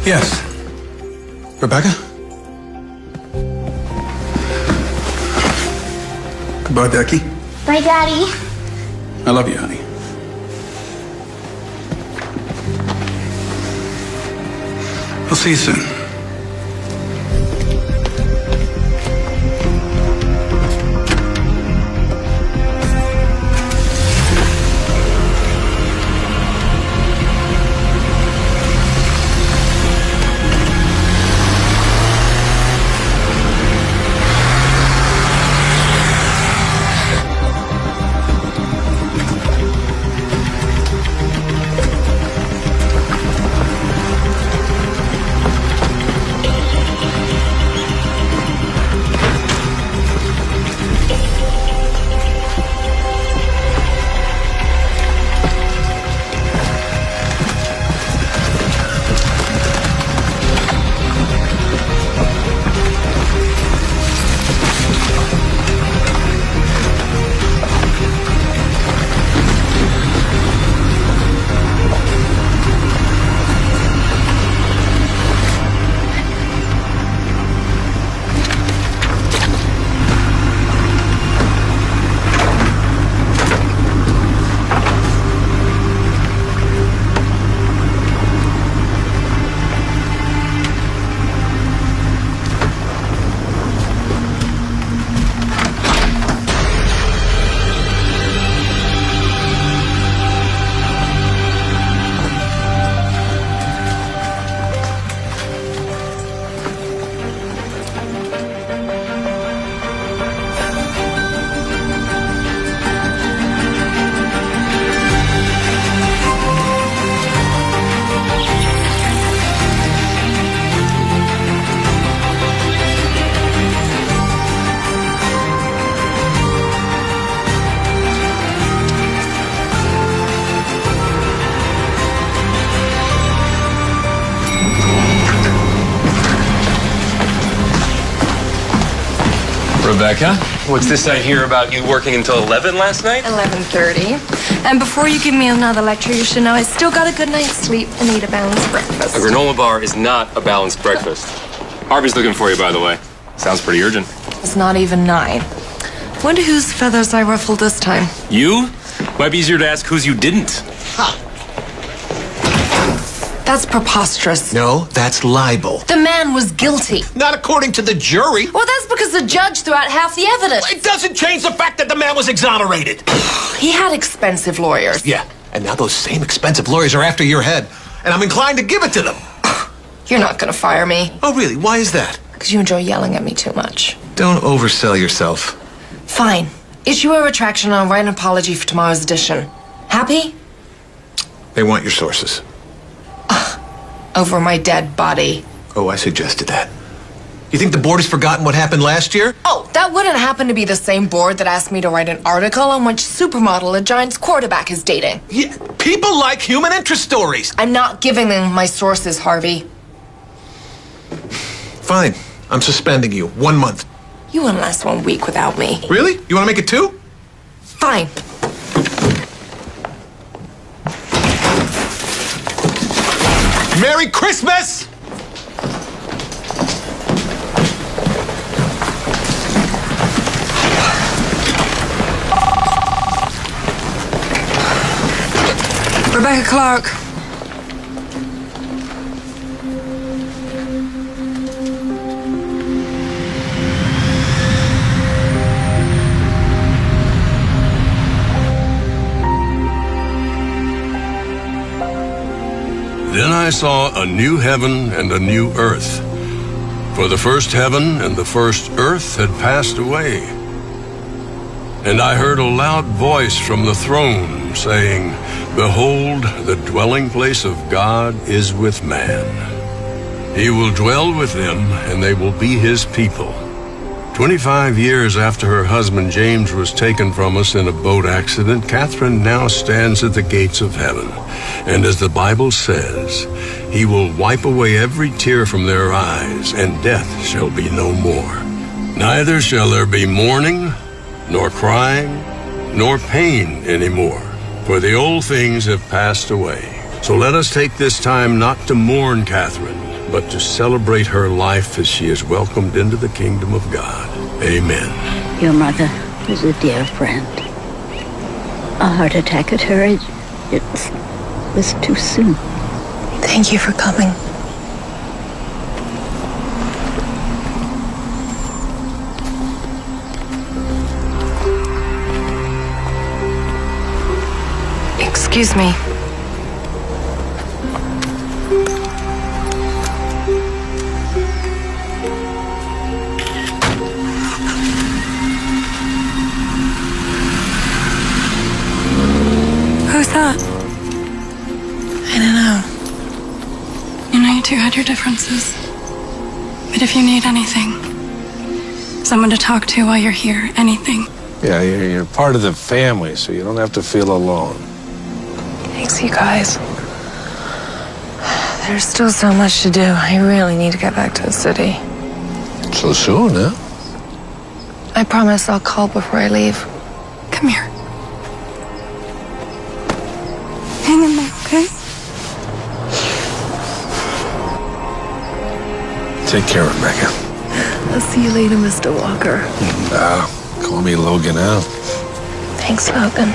Yes. Rebecca? Goodbye, Becky. Bye, Daddy. I love you, honey. I'll see you soon. Rebecca, what's this I hear about you working until 11 last night? 11:30. And before you give me another lecture, you should know I still got a good night's sleep and eat a balanced breakfast. A granola bar is not a balanced breakfast. Harvey's looking for you, by the way. Sounds pretty urgent. It's not even 9. Wonder whose feathers I ruffled this time. You? Might be easier to ask whose you didn't. Huh. That's preposterous. No, that's libel. The man was guilty. Not according to the jury. Well, that's because the judge threw out half the evidence. It doesn't change the fact that the man was exonerated. He had expensive lawyers. Yeah, and now those same expensive lawyers are after your head, and I'm inclined to give it to them. You're not gonna fire me. Oh, really? Why is that? Because you enjoy yelling at me too much. Don't oversell yourself. Fine. Issue a retraction and I'll write an apology for tomorrow's edition. Happy? They want your sources. Over my dead body. Oh, I suggested that. You think the board has forgotten what happened last year? Oh, that wouldn't happen to be the same board that asked me to write an article on which supermodel a Giants quarterback is dating. Yeah, people like human interest stories. I'm not giving them my sources, Harvey. Fine. I'm suspending you. 1 month. You wouldn't last 1 week without me. Really? You want to make it 2? Fine. Merry Christmas! Rebecca Clark. Then I saw a new heaven and a new earth. For the first heaven and the first earth had passed away. And I heard a loud voice from the throne saying, "Behold, the dwelling place of God is with man. He will dwell with them, and they will be his people." 25 years after her husband James was taken from us in a boat accident, Catherine now stands at the gates of heaven. And as the Bible says, he will wipe away every tear from their eyes, and death shall be no more. Neither shall there be mourning, nor crying, nor pain anymore, for the old things have passed away. So let us take this time not to mourn Catherine, but to celebrate her life as she is welcomed into the kingdom of God. Amen. Your mother was a dear friend. A heart attack at her age, it was too soon. Thank you for coming. Excuse me. Who's that? I don't know. You know, you two had your differences. But if you need anything, someone to talk to while you're here, anything. Yeah, you're part of the family, so you don't have to feel alone. Thanks, you guys. There's still so much to do. I really need to get back to the city. So soon, huh? I promise I'll call before I leave. Come here. Hang in there, okay? Take care, Rebecca. I'll see you later, Mr. Walker. Call me Logan now. Thanks, Logan.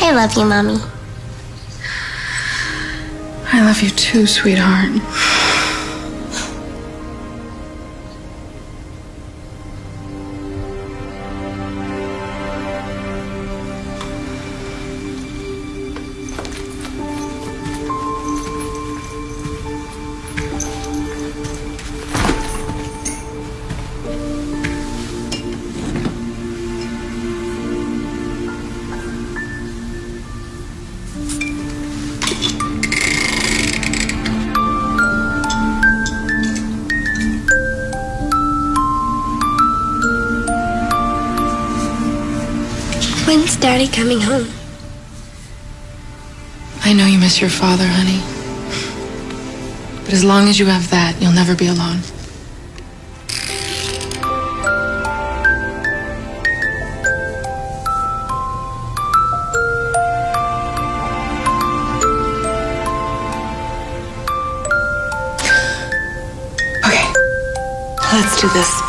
I love you, Mommy. I love you too, sweetheart. When's Daddy coming home? I know you miss your father, honey. But as long as you have that, you'll never be alone. Okay, let's do this.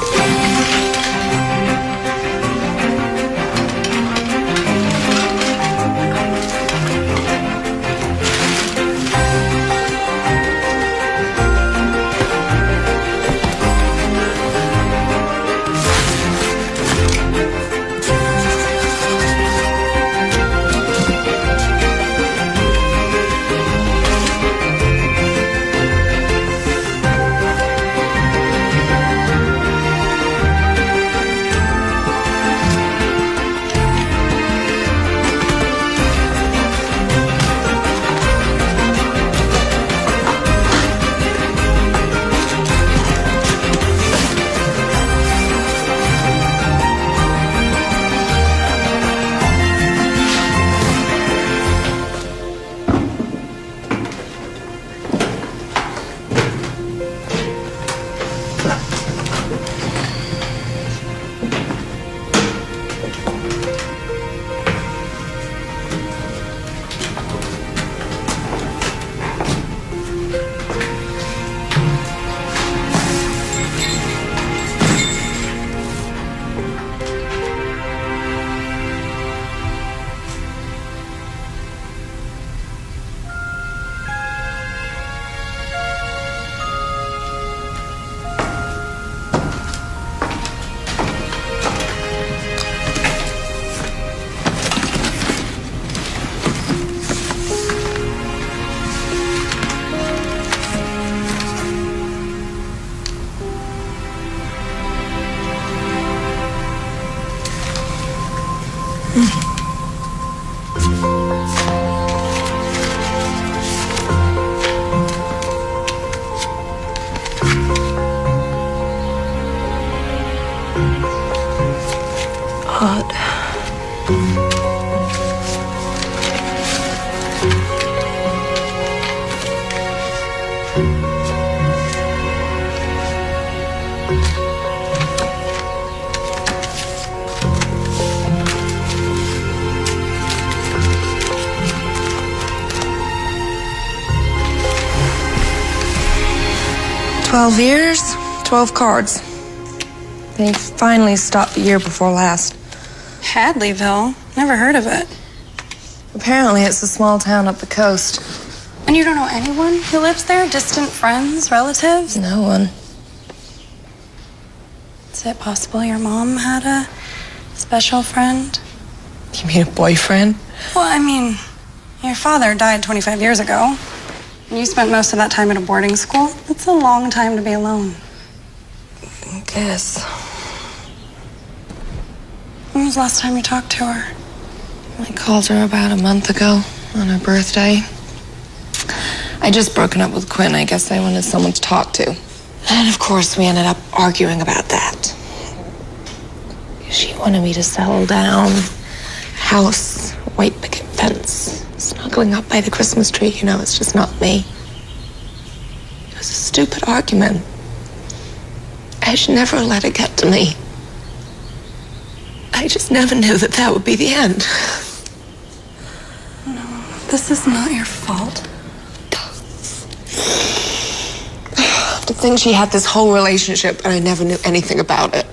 God. 12 years, 12 cards. They finally stopped the year before last. Hadleyville? Never heard of it. Apparently it's a small town up the coast. And you don't know anyone who lives there? Distant friends, relatives? No one. Is it possible your mom had a special friend? You mean a boyfriend? Well, I mean, your father died 25 years ago. And you spent most of that time at a boarding school. That's a long time to be alone. I guess. When was the last time you talked to her? I called her about a month ago on her birthday. I just broken up with Quinn. I guess I wanted someone to talk to. And of course, we ended up arguing about that. She wanted me to settle down, house, white picket fence, snuggling up by the Christmas tree. You know, it's just not me. It was a stupid argument. I should never let it get to me. I just never knew that that would be the end. No, this is not your fault. To think she had this whole relationship and I never knew anything about it.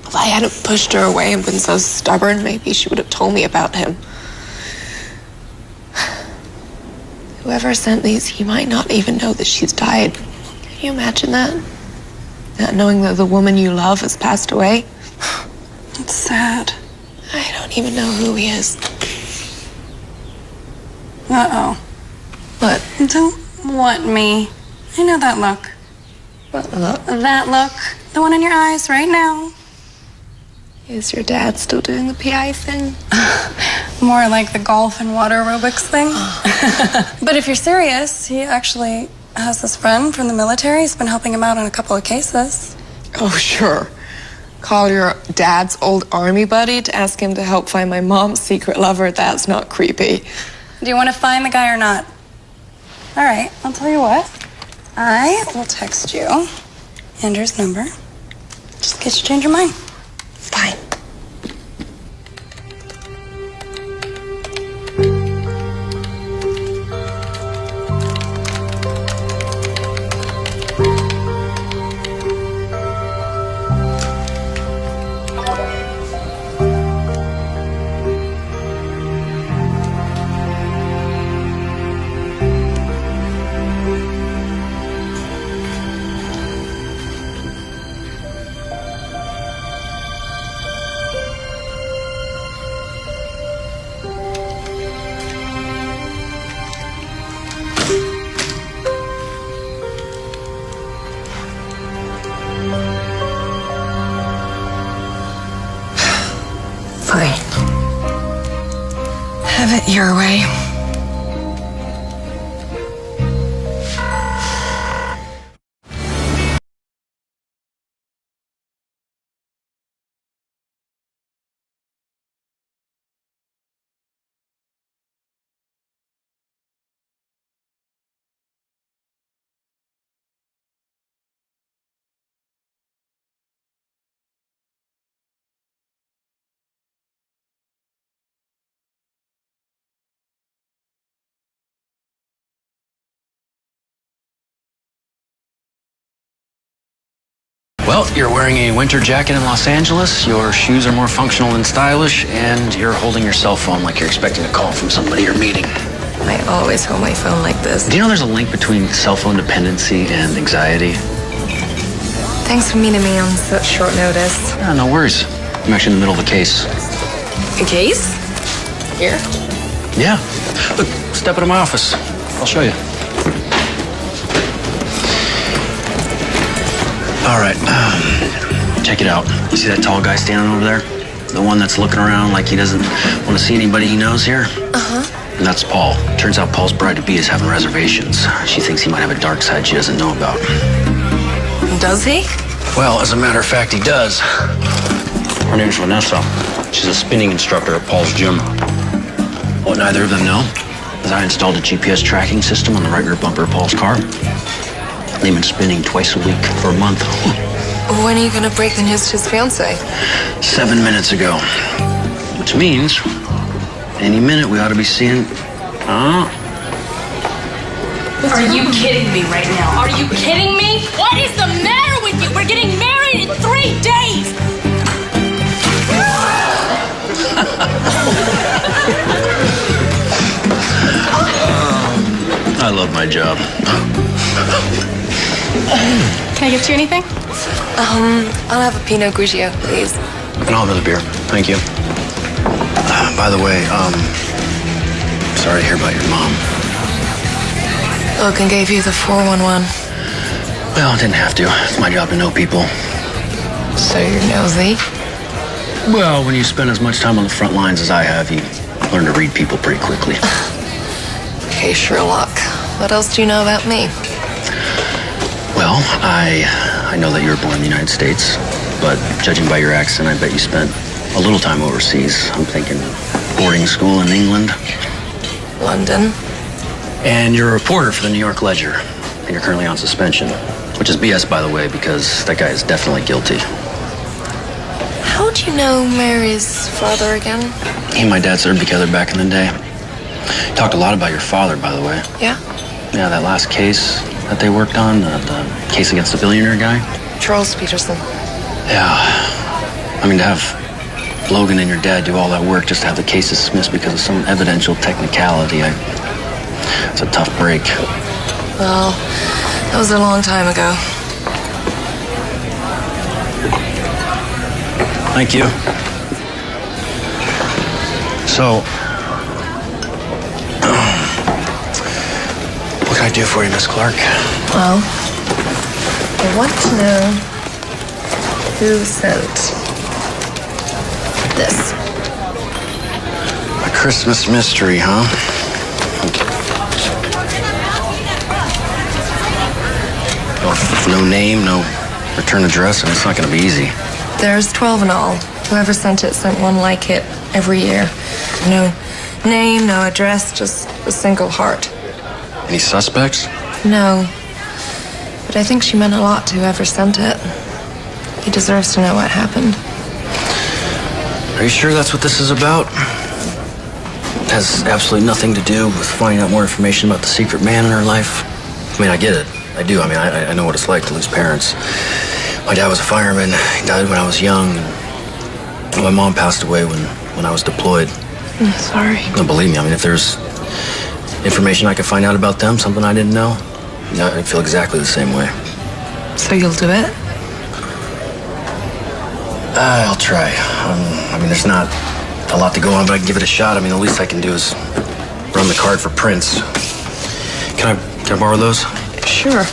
If I hadn't pushed her away and been so stubborn, maybe she would have told me about him. Whoever sent these, he might not even know that she's died. Can you imagine that? Not knowing that the woman you love has passed away? It's sad. I don't even know who he is. Uh-oh. What? Don't want me. I know that look. What look? That look. The one in your eyes right now. Is your dad still doing the PI thing? More like the golf and water aerobics thing. But if you're serious, he actually has this friend from the military. He's been helping him out on a couple of cases. Oh, sure. Call your dad's old army buddy to ask him to help find my mom's secret lover. That's not creepy. Do you want to find the guy or not? All right, I'll tell you what. I will text you Andrew's number. Just in case you change your mind. Fine. Fine. Have it your way. Well, you're wearing a winter jacket in Los Angeles, your shoes are more functional than stylish, and you're holding your cell phone like you're expecting a call from somebody you're meeting. I always hold my phone like this. Do you know there's a link between cell phone dependency and anxiety? Thanks for meeting me on such short notice. Yeah, no worries. I'm actually in the middle of a case. A case? Here? Yeah. Look, step into my office. I'll show you. All right, check it out. You see that tall guy standing over there? The one that's looking around like he doesn't want to see anybody he knows here? Uh-huh. And that's Paul. Turns out Paul's bride-to-be is having reservations. She thinks he might have a dark side she doesn't know about. Does he? Well, as a matter of fact, he does. Her name's Vanessa. She's a spinning instructor at Paul's gym. What neither of them know is I installed a GPS tracking system on the right rear bumper of Paul's car. They've been spinning twice a week for a month. When are you gonna break the news to his fiancée? 7 minutes ago. Which means any minute we ought to be seeing... Are you kidding me right now? Are you kidding me? What is the matter with you? We're getting married in 3 days! I love my job. Can I get you anything? I'll have a Pinot Grigio, please. And I'll have another beer. Thank you. By the way, sorry to hear about your mom. Logan gave you the 411. Well, I didn't have to. It's my job to know people. So you're nosy? Well, when you spend as much time on the front lines as I have, you learn to read people pretty quickly. Okay, Sherlock. What else do you know about me? Well, I know that you were born in the United States, but judging by your accent, I bet you spent a little time overseas. I'm thinking boarding school in England. London. And you're a reporter for the New York Ledger, and you're currently on suspension, which is BS, by the way, because that guy is definitely guilty. How'd you know Mary's father again? He and my dad served together back in the day. Talked a lot about your father, by the way. Yeah? Yeah, that last case that they worked on, the case against the billionaire guy. Charles Peterson. Yeah. I mean, to have Logan and your dad do all that work just to have the case dismissed because of some evidential technicality, it's a tough break. Well, that was a long time ago. Thank you. So, what can I do for you, Miss Clark? Well, I want to know who sent this. A Christmas mystery, huh? No name, no return address, and it's not going to be easy. There's 12 in all. Whoever sent it sent one like it every year. No name, no address, just a single heart. Any suspects? No. But I think she meant a lot to whoever sent it. He deserves to know what happened. Are you sure that's what this is about? It has absolutely nothing to do with finding out more information about the secret man in her life. I mean, I get it. I do. I mean, I know what it's like to lose parents. My dad was a fireman. He died when I was young. And my mom passed away when I was deployed. I'm sorry. No, believe me, I mean, if there's information I could find out about them, something I didn't know, I'd feel exactly the same way. So you'll do it? I'll try. I mean, there's not a lot to go on, but I can give it a shot. I mean, the least I can do is run the card for prints. Can I borrow those? Sure.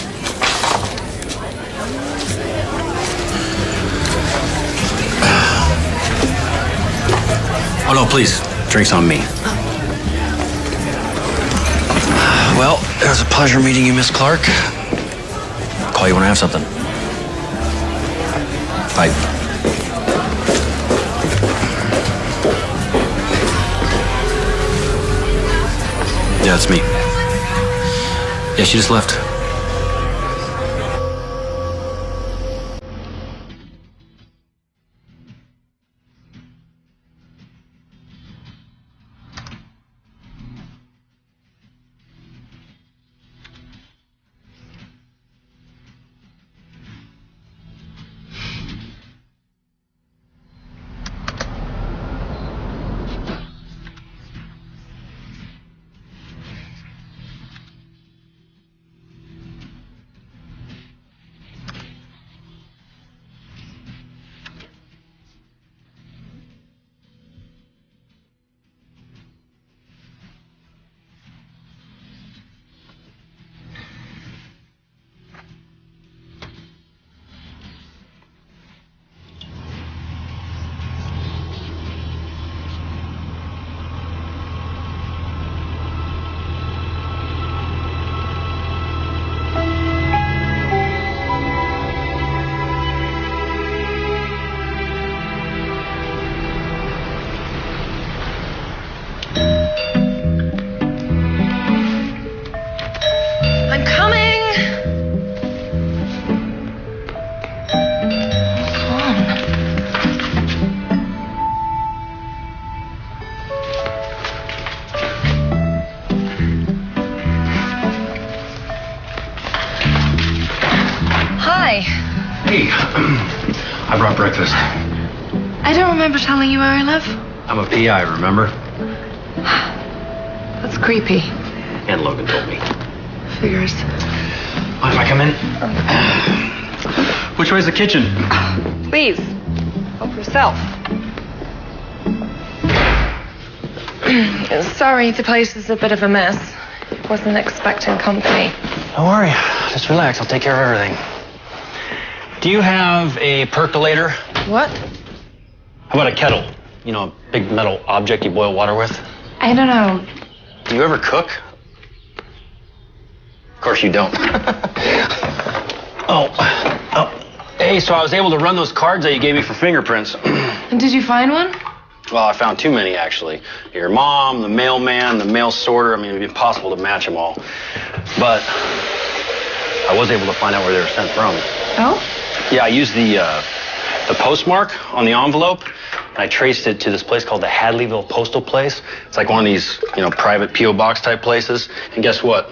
Oh, no, please. Drinks on me. Well, it was a pleasure meeting you, Miss Clark. I'll call you when I have something. Bye. Yeah, it's me. Yeah, she just left. Hey, I brought breakfast. I don't remember telling you where I live. I'm a PI, remember? That's creepy. And Logan told me. Figures. Mind if I come in? Which way's the kitchen? Please. Help yourself. Sorry, the place is a bit of a mess. Wasn't expecting company. Don't worry. Just relax. I'll take care of everything. Do you have a percolator? What? How about a kettle? You know, a big metal object you boil water with? I don't know. Do you ever cook? Of course you don't. Oh. Hey, so I was able to run those cards that you gave me for fingerprints. And did you find one? Well, I found too many, actually. Your mom, the mailman, the mail sorter. I mean, it'd be impossible to match them all. But I was able to find out where they were sent from. Oh? Yeah, I used the postmark on the envelope. And I traced it to this place called the Hadleyville Postal Place. It's like one of these, private P.O. box type places. And guess what?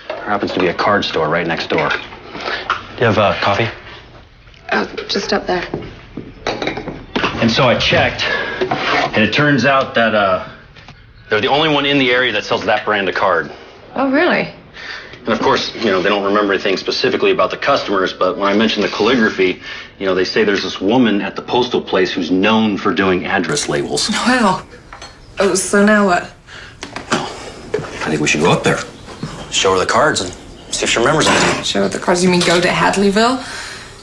There happens to be a card store right next door. Do you have coffee? Oh, just up there. And so I checked, and it turns out that they're the only one in the area that sells that brand of card. Oh, really? And of course, they don't remember anything specifically about the customers, but when I mentioned the calligraphy, they say there's this woman at the postal place who's known for doing address labels. Wow. Oh, so now what? I think we should go up there, show her the cards, and see if she remembers anything. Show her the cards? You mean go to Hadleyville?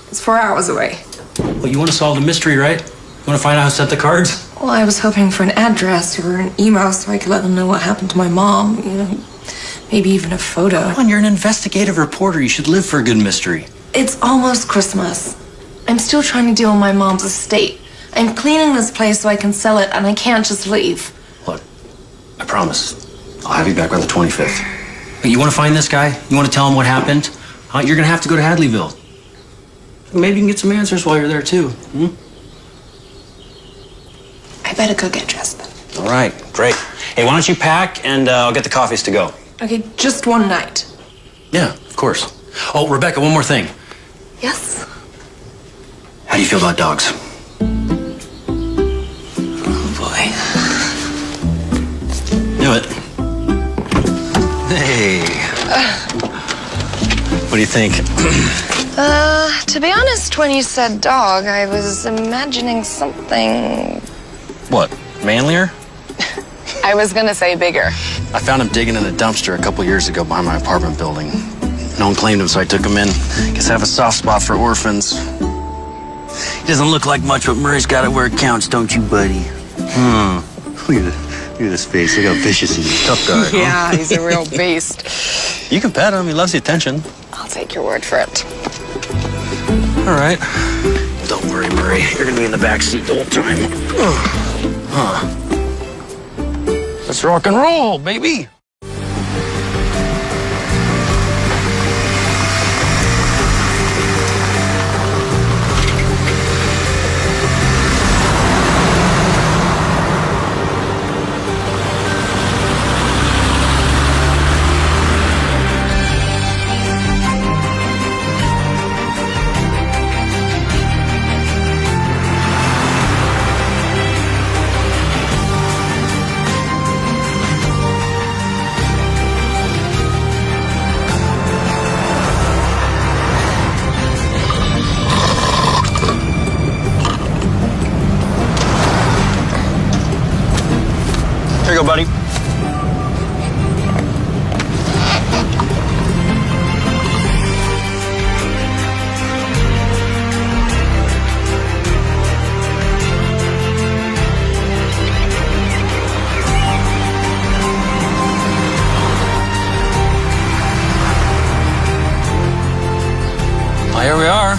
It's 4 hours away. Well, you want to solve the mystery, right? You want to find out who sent the cards? Well, I was hoping for an address or an email so I could let them know what happened to my mom. Maybe even a photo. Come on, you're an investigative reporter. You should live for a good mystery. It's almost Christmas. I'm still trying to deal with my mom's estate. I'm cleaning this place so I can sell it, and I can't just leave. Look, I promise. I'll have you back by the 25th. But you want to find this guy? You want to tell him what happened? You're going to have to go to Hadleyville. Maybe you can get some answers while you're there, too. I better go get dressed then. All right, great. Hey, why don't you pack, and I'll get the coffees to go. Okay, just one night. Yeah, of course. Oh, Rebecca, one more thing. Yes? How do you feel about dogs? Oh, boy. Knew it. Hey. What do you think? To be honest, when you said dog, I was imagining something... What, manlier? I was gonna say bigger. I found him digging in a dumpster a couple years ago behind my apartment building. No one claimed him, so I took him in. Guess I have a soft spot for orphans. He doesn't look like much, but Murray's got it where it counts, don't you, buddy? Look at this face. Look how vicious he is. Tough guy, huh? Yeah, he's a real beast. You can pet him. He loves the attention. I'll take your word for it. All right. Don't worry, Murray. You're gonna be in the back seat the whole time. Let's rock and roll, baby. Here you go, buddy. Well, here we are.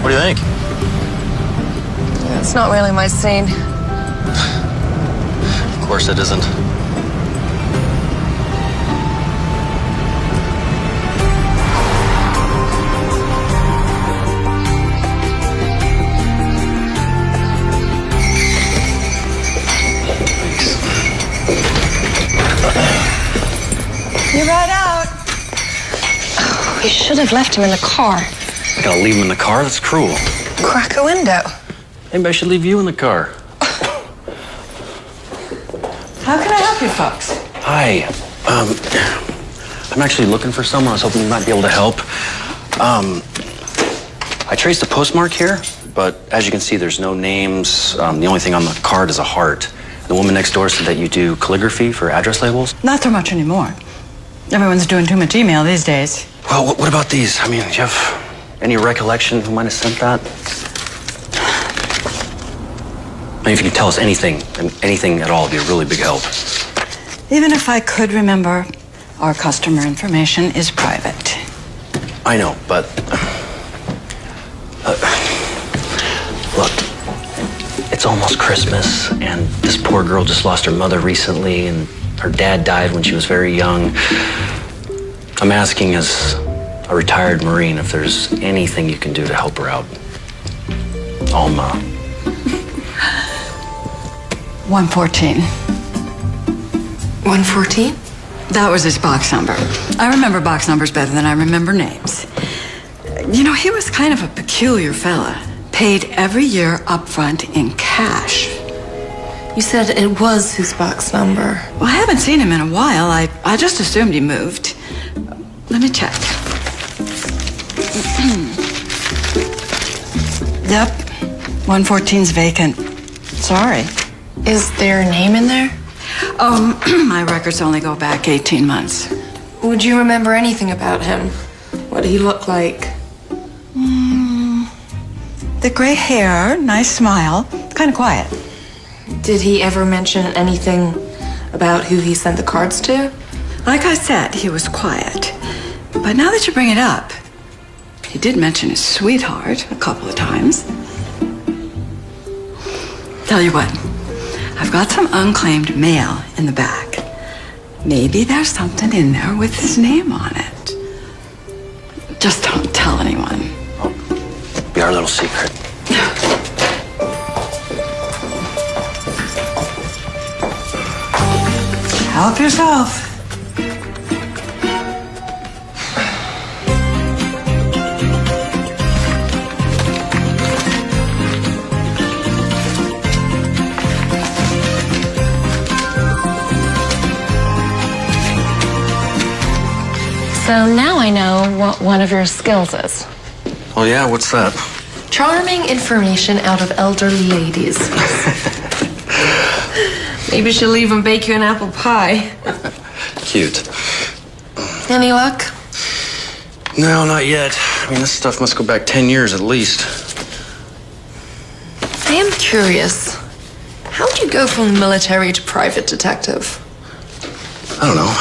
What do you think? It's not really my scene. Of course it isn't. You're right out. You should have left him in the car. I gotta leave him in the car? That's cruel. Crack a window. Maybe I should leave you in the car. How can I help you folks? Hi. I'm actually looking for someone. I was hoping you might be able to help. I traced a postmark here, but as you can see, there's no names. The only thing on the card is a heart. The woman next door said that you do calligraphy for address labels. Not so much anymore. Everyone's doing too much email these days. Well, what about these? I mean, do you have any recollection who might have sent that? I mean, if you can tell us anything, anything at all, it'd be a really big help. Even if I could remember, our customer information is private. I know, but... look, it's almost Christmas, and this poor girl just lost her mother recently, and her dad died when she was very young. I'm asking as a retired Marine if there's anything you can do to help her out. Alma. 114. 114? That was his box number. I remember box numbers better than I remember names. You know, he was kind of a peculiar fella. Paid every year up front in cash. You said it was his box number. Well, I haven't seen him in a while. I just assumed he moved. Let me check. Yep. 114's vacant. Sorry. Is there a name in there? My records only go back 18 months. Would you remember anything about him? What did he look like? The gray hair, nice smile, kind of quiet. Did he ever mention anything about who he sent the cards to? Like I said, he was quiet. But now that you bring it up, he did mention his sweetheart a couple of times. Tell you what, I've got some unclaimed mail in the back. Maybe there's something in there with his name on it. Just don't tell anyone. Be our little secret. Help yourself. So now I know what one of your skills is. Oh, yeah? What's that? Charming information out of elderly ladies. Maybe she'll even bake you an apple pie. Cute. Any luck? No, not yet. I mean, this stuff must go back 10 years at least. I am curious. How'd you go from military to private detective? I don't know.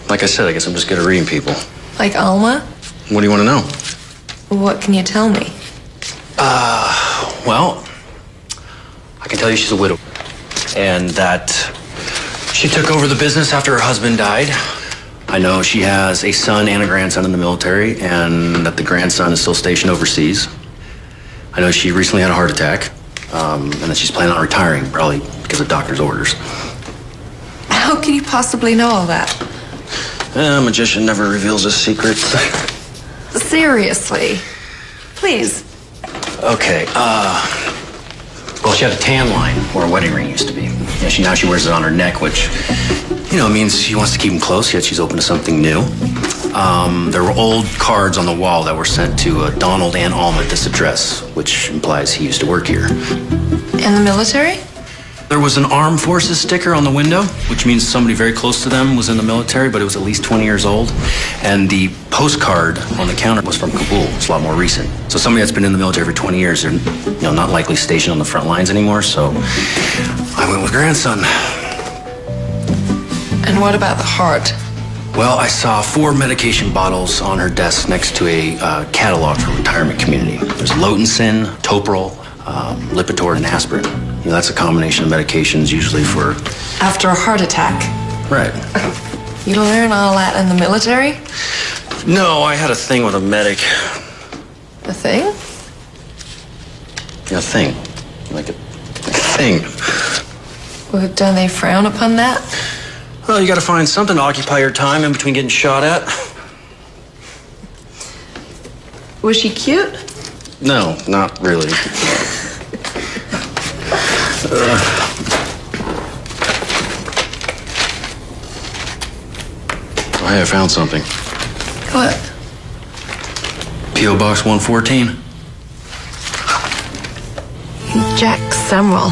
Like I said, I guess I'm just good at reading people. Like Alma? What do you want to know? What can you tell me? Well, I can tell you she's a widow. And that she took over the business after her husband died. I know she has a son and a grandson in the military, and that the grandson is still stationed overseas. I know she recently had a heart attack, and that she's planning on retiring, probably because of doctor's orders. How can you possibly know all that? A magician never reveals his secrets. Seriously. Please. Okay, well, she had a tan line where a wedding ring used to be. Yeah, now she wears it on her neck, which, you know, means she wants to keep them close, yet she's open to something new. There were old cards on the wall that were sent to Donald and Alma at this address, which implies he used to work here. In the military? There was an armed forces sticker on the window, which means somebody very close to them was in the military, but it was at least 20 years old. And the postcard on the counter was from Kabul. It's a lot more recent. So somebody that's been in the military for 20 years, they're not likely stationed on the front lines anymore, so I went with grandson. And what about the heart? Well, I saw 4 medication bottles on her desk next to a catalog for retirement community. There's Lotensin, Toprol, Lipitor, and aspirin. You know, that's a combination of medications usually for... After a heart attack? Right. You learn all that in the military? No, I had a thing with a medic. A thing? Yeah, a thing. Like a thing. Well, don't they frown upon that? Well, you gotta find something to occupy your time in between getting shot at. Was she cute? No, not really. Hey, I found something. What? P.O. Box 114. Jack Semrel.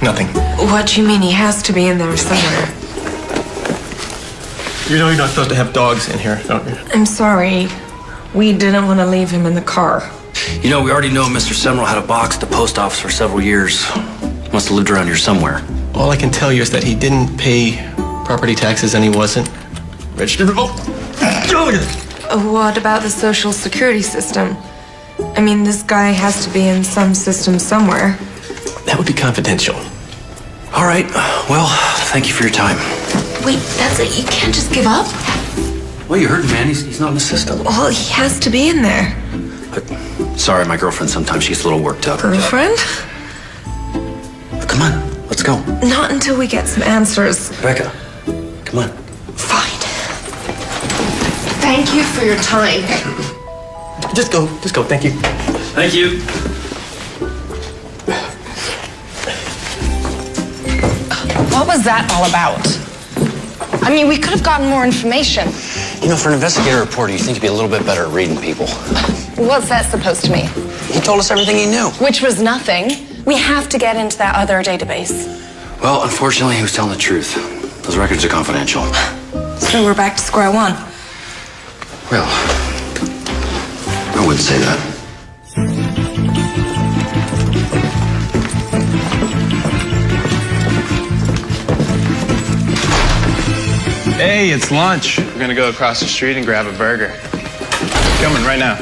Nothing. What do you mean? He has to be in there somewhere. You know you're not supposed to have dogs in here, don't you? I'm sorry. We didn't want to leave him in the car. You know, we already know Mr. Semrel had a box at the post office for several years. Must have lived around here somewhere. All I can tell you is that he didn't pay property taxes and he wasn't registered to vote. What about the Social Security system? I mean, this guy has to be in some system somewhere. That would be confidential. All right. Well, thank you for your time. Wait, that's it? You can't just give up? Well, you heard him, man. He's not in the system. Well, he has to be in there. Sorry, my girlfriend sometimes she gets a little worked up. Girlfriend? Come on, let's go. Not until we get some answers. Rebecca, come on. Fine. Thank you for your time. Just go, thank you. Thank you. What was that all about? I mean, we could have gotten more information. You know, for an investigative reporter, you think you'd be a little bit better at reading people. What's that supposed to mean? He told us everything he knew. Which was nothing. We have to get into that other database. Well, unfortunately, he was telling the truth. Those records are confidential. So we're back to square one. Well, I wouldn't say that. Hey, it's lunch. We're gonna go across the street and grab a burger. Coming right now.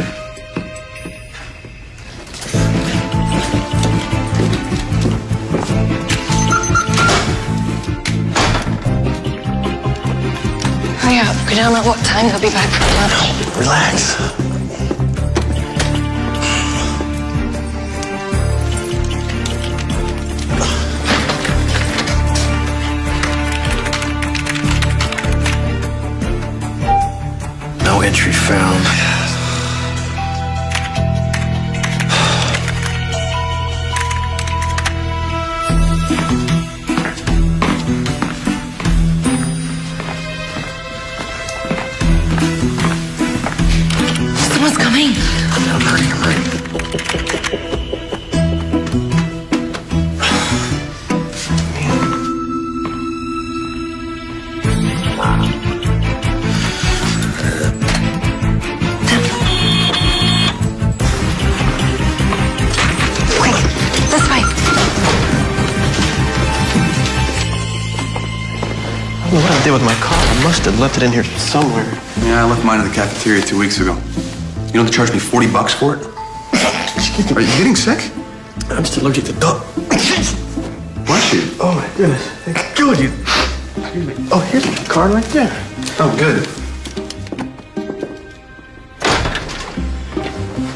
Hurry up. We don't know what time they'll be back from lunch. Relax. No entry found. Someone's coming. I'm hurting. This way. I don't know what I did with my car. I must have left it in here somewhere. Yeah, I left mine in the cafeteria 2 weeks ago. You know they charged me $40 for it? Are you getting sick? I'm just allergic to dog. Bless you. Oh my goodness. Thank God you. Oh, here's my card right there. Oh, good.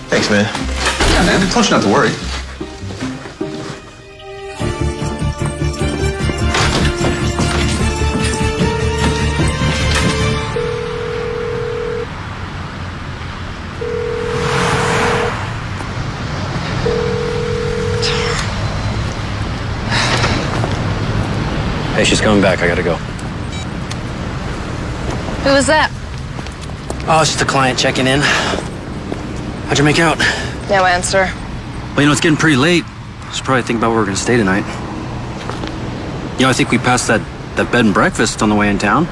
Thanks, man. Yeah, man. I told you not to worry. Hey, she's coming back. I gotta go. Who was that? Oh, it's just a client checking in. How'd you make out? No answer. Well, you know, it's getting pretty late. Should probably think about where we're gonna stay tonight. You know, I think we passed that bed and breakfast on the way in town.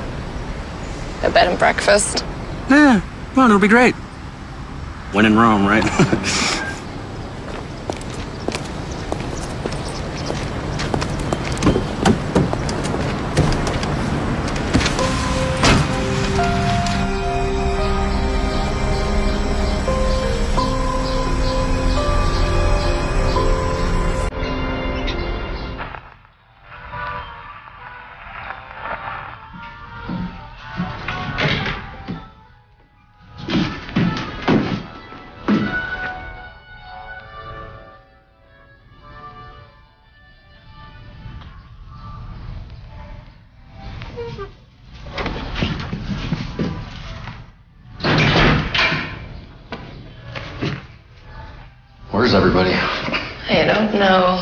A bed and breakfast? Yeah, well, it'll be great. When in Rome, right? Where's everybody? I don't know.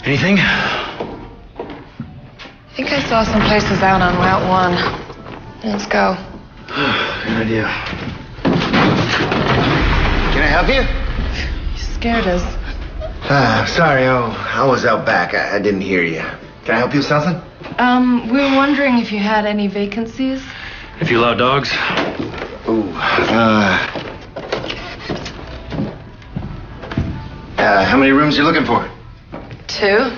Anything? I think I saw some places out on Route 1. Let's go. Good idea. Can I help you? You scared us. Sorry, I was out back. I didn't hear you. Can I help you with something? We were wondering if you had any vacancies. If you allow dogs. Ooh, how many rooms you looking for? 2.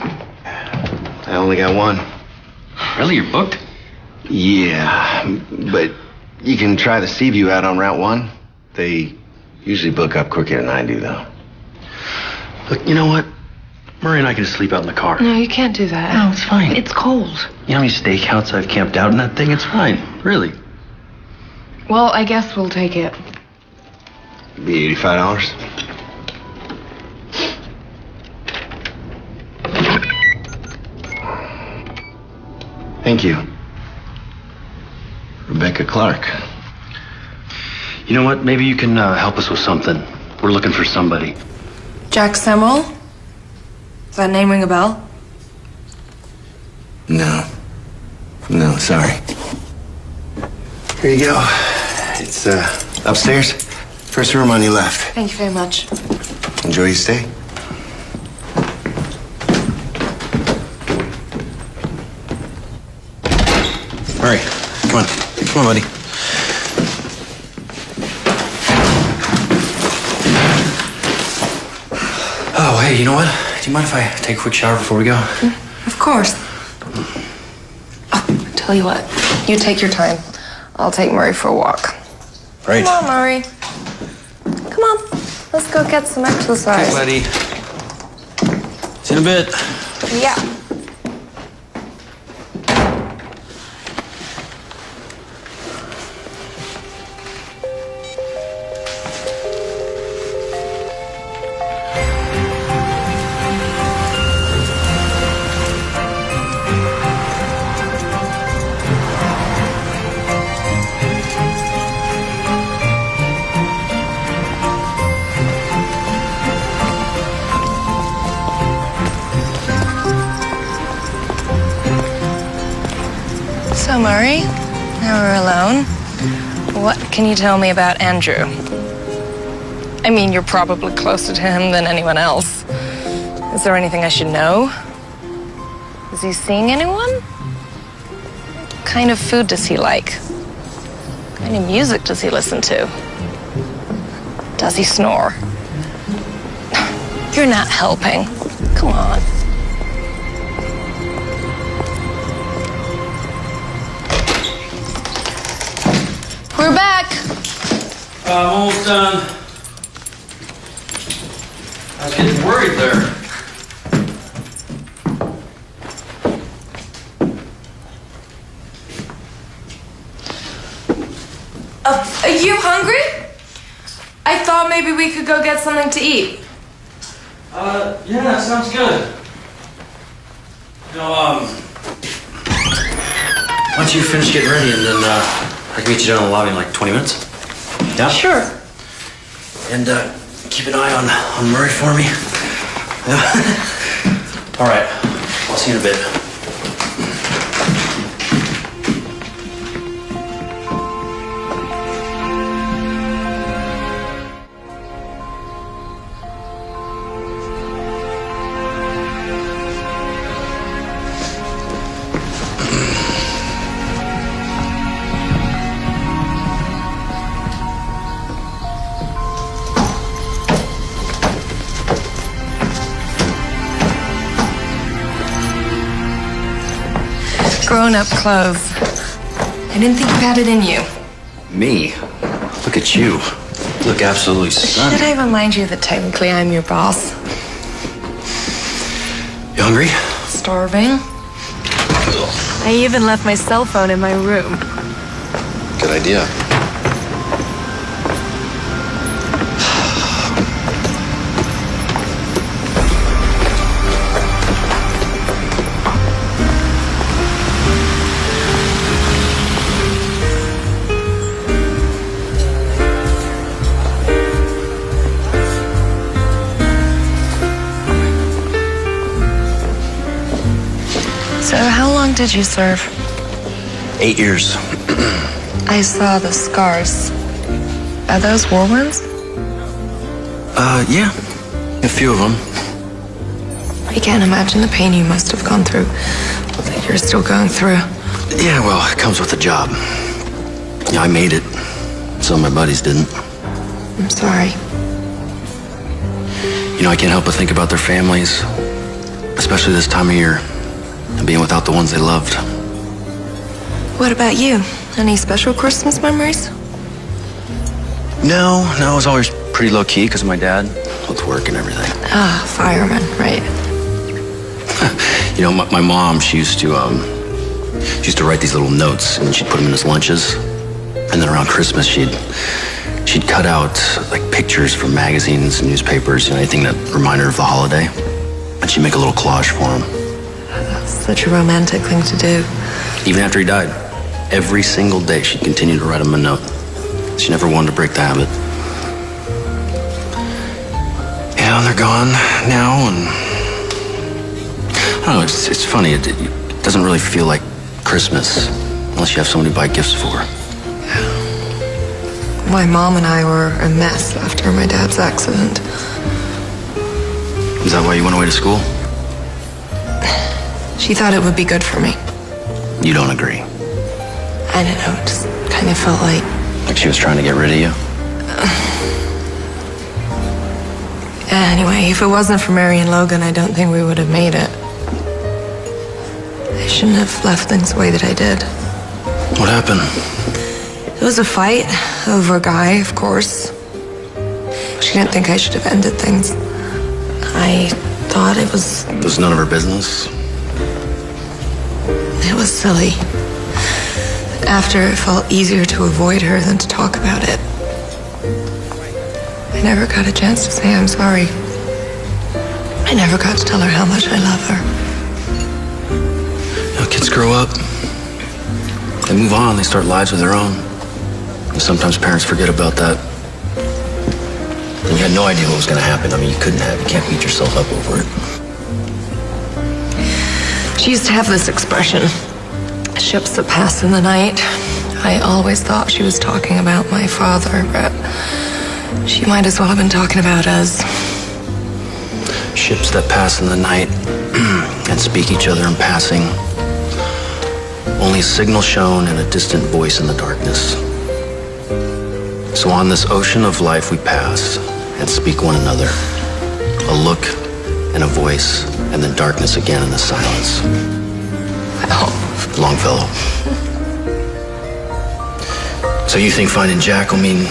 I only got 1. Really? You're booked? Yeah, but you can try the Sea View out on Route 1. They usually book up quicker than I do, though. Look, you know what? Murray and I can just sleep out in the car. No, you can't do that. No, it's fine. It's cold. You know how many stakeouts I've camped out in that thing? It's fine. Really. Well, I guess we'll take it. Be $85. Thank you. Rebecca Clark. You know what? Maybe you can help us with something. We're looking for somebody. Jack Semmel? Does that name ring a bell? No, sorry. Here you go. It's upstairs. First room on your left. Thank you very much. Enjoy your stay. Murray, come on. Come on, buddy. Oh, hey, you know what? Do you mind if I take a quick shower before we go? Of course. Oh, tell you what. You take your time. I'll take Murray for a walk. Right. Come on, Murray. Come on. Let's go get some exercise. Okay, buddy. See you in a bit. Yeah. So, Murray, now we're alone. What can you tell me about Andrew? I mean, you're probably closer to him than anyone else. Is there anything I should know? Is he seeing anyone? What kind of food does he like? What kind of music does he listen to? Does he snore? You're not helping. Come on. We're back. I'm almost done. I was getting worried there. Are you hungry? I thought maybe we could go get something to eat. Yeah, that sounds good. You know, why don't you finish getting ready and then, I can meet you down in the lobby in like 20 minutes? Yeah? Sure. And keep an eye on Murray for me. All right. I'll see you in a bit. Grown-up clothes. I didn't think you had it in you. Me? Look at you. You look absolutely stunning. Should I remind you that technically I'm your boss? You hungry? Starving. I even left my cell phone in my room. Good idea. So how long did you serve? 8 years. I saw the scars. Are those war wounds? Yeah. A few of them. I can't imagine the pain you must have gone through, that you're still going through. Yeah, well, it comes with the job. Yeah, I made it. Some of my buddies didn't. I'm sorry. You know, I can't help but think about their families, especially this time of year, and being without the ones they loved. What about you? Any special Christmas memories? No, it was always pretty low-key because of my dad, with work and everything. Ah, fireman, right. You know, my mom, she used to write these little notes, and she'd put them in his lunches. And then around Christmas, she'd cut out, like, pictures from magazines and newspapers, you know, anything that reminded her of the holiday. And she'd make a little collage for him. That's such a romantic thing to do. Even after he died, every single day, she'd continue to write him a note. She never wanted to break the habit. Yeah, they're gone now, and I don't know, it's funny. It doesn't really feel like Christmas unless you have somebody to buy gifts for. My mom and I were a mess after my dad's accident. Is that why you went away to school? She thought it would be good for me. You don't agree? I don't know, it just kind of felt like... Like she was trying to get rid of you? Anyway, if it wasn't for Mary and Logan, I don't think we would have made it. I shouldn't have left things the way that I did. What happened? It was a fight over a guy, of course. She didn't think I should have ended things. I thought it was... It was none of her business? It was silly. After, it felt easier to avoid her than to talk about it. I never got a chance to say I'm sorry. I never got to tell her how much I love her. You know, kids grow up. They move on. They start lives of their own. And sometimes parents forget about that. And you had no idea what was going to happen. I mean, you couldn't have. You can't beat yourself up over it. She used to have this expression, ships that pass in the night. I always thought she was talking about my father, but she might as well have been talking about us. Ships that pass in the night and speak each other in passing. Only a signal shown and a distant voice in the darkness. So on this ocean of life we pass and speak one another. A look and a voice, and then darkness again in the silence. Oh. Longfellow. So you think finding Jack will mean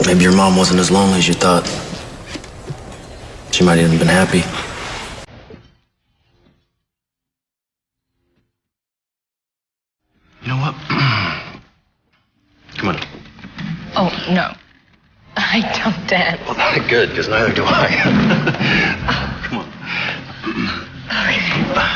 maybe your mom wasn't as lonely as you thought? She might even have been happy. You know what? Come on. Oh, no. I don't dance. Well, not good, because neither do I. Come on. Okay.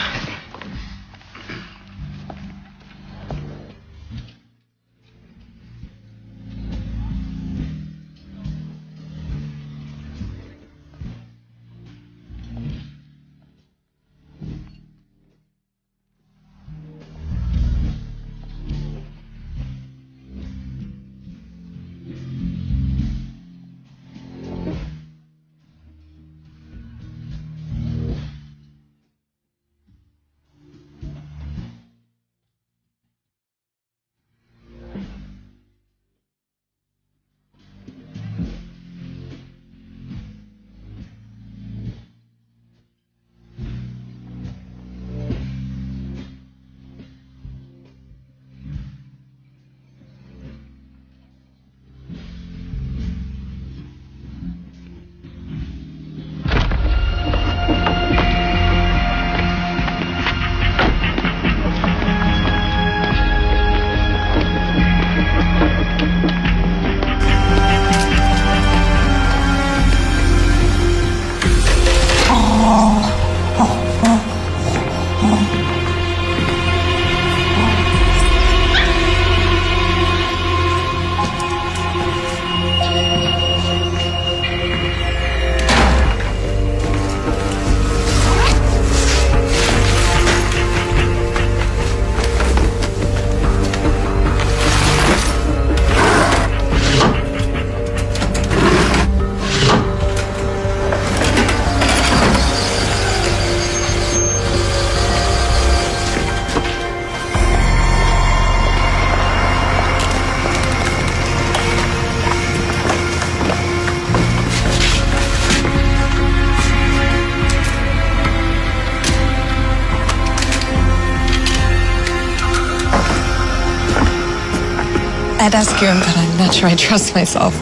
I'd ask you, but I'm not sure I trust myself.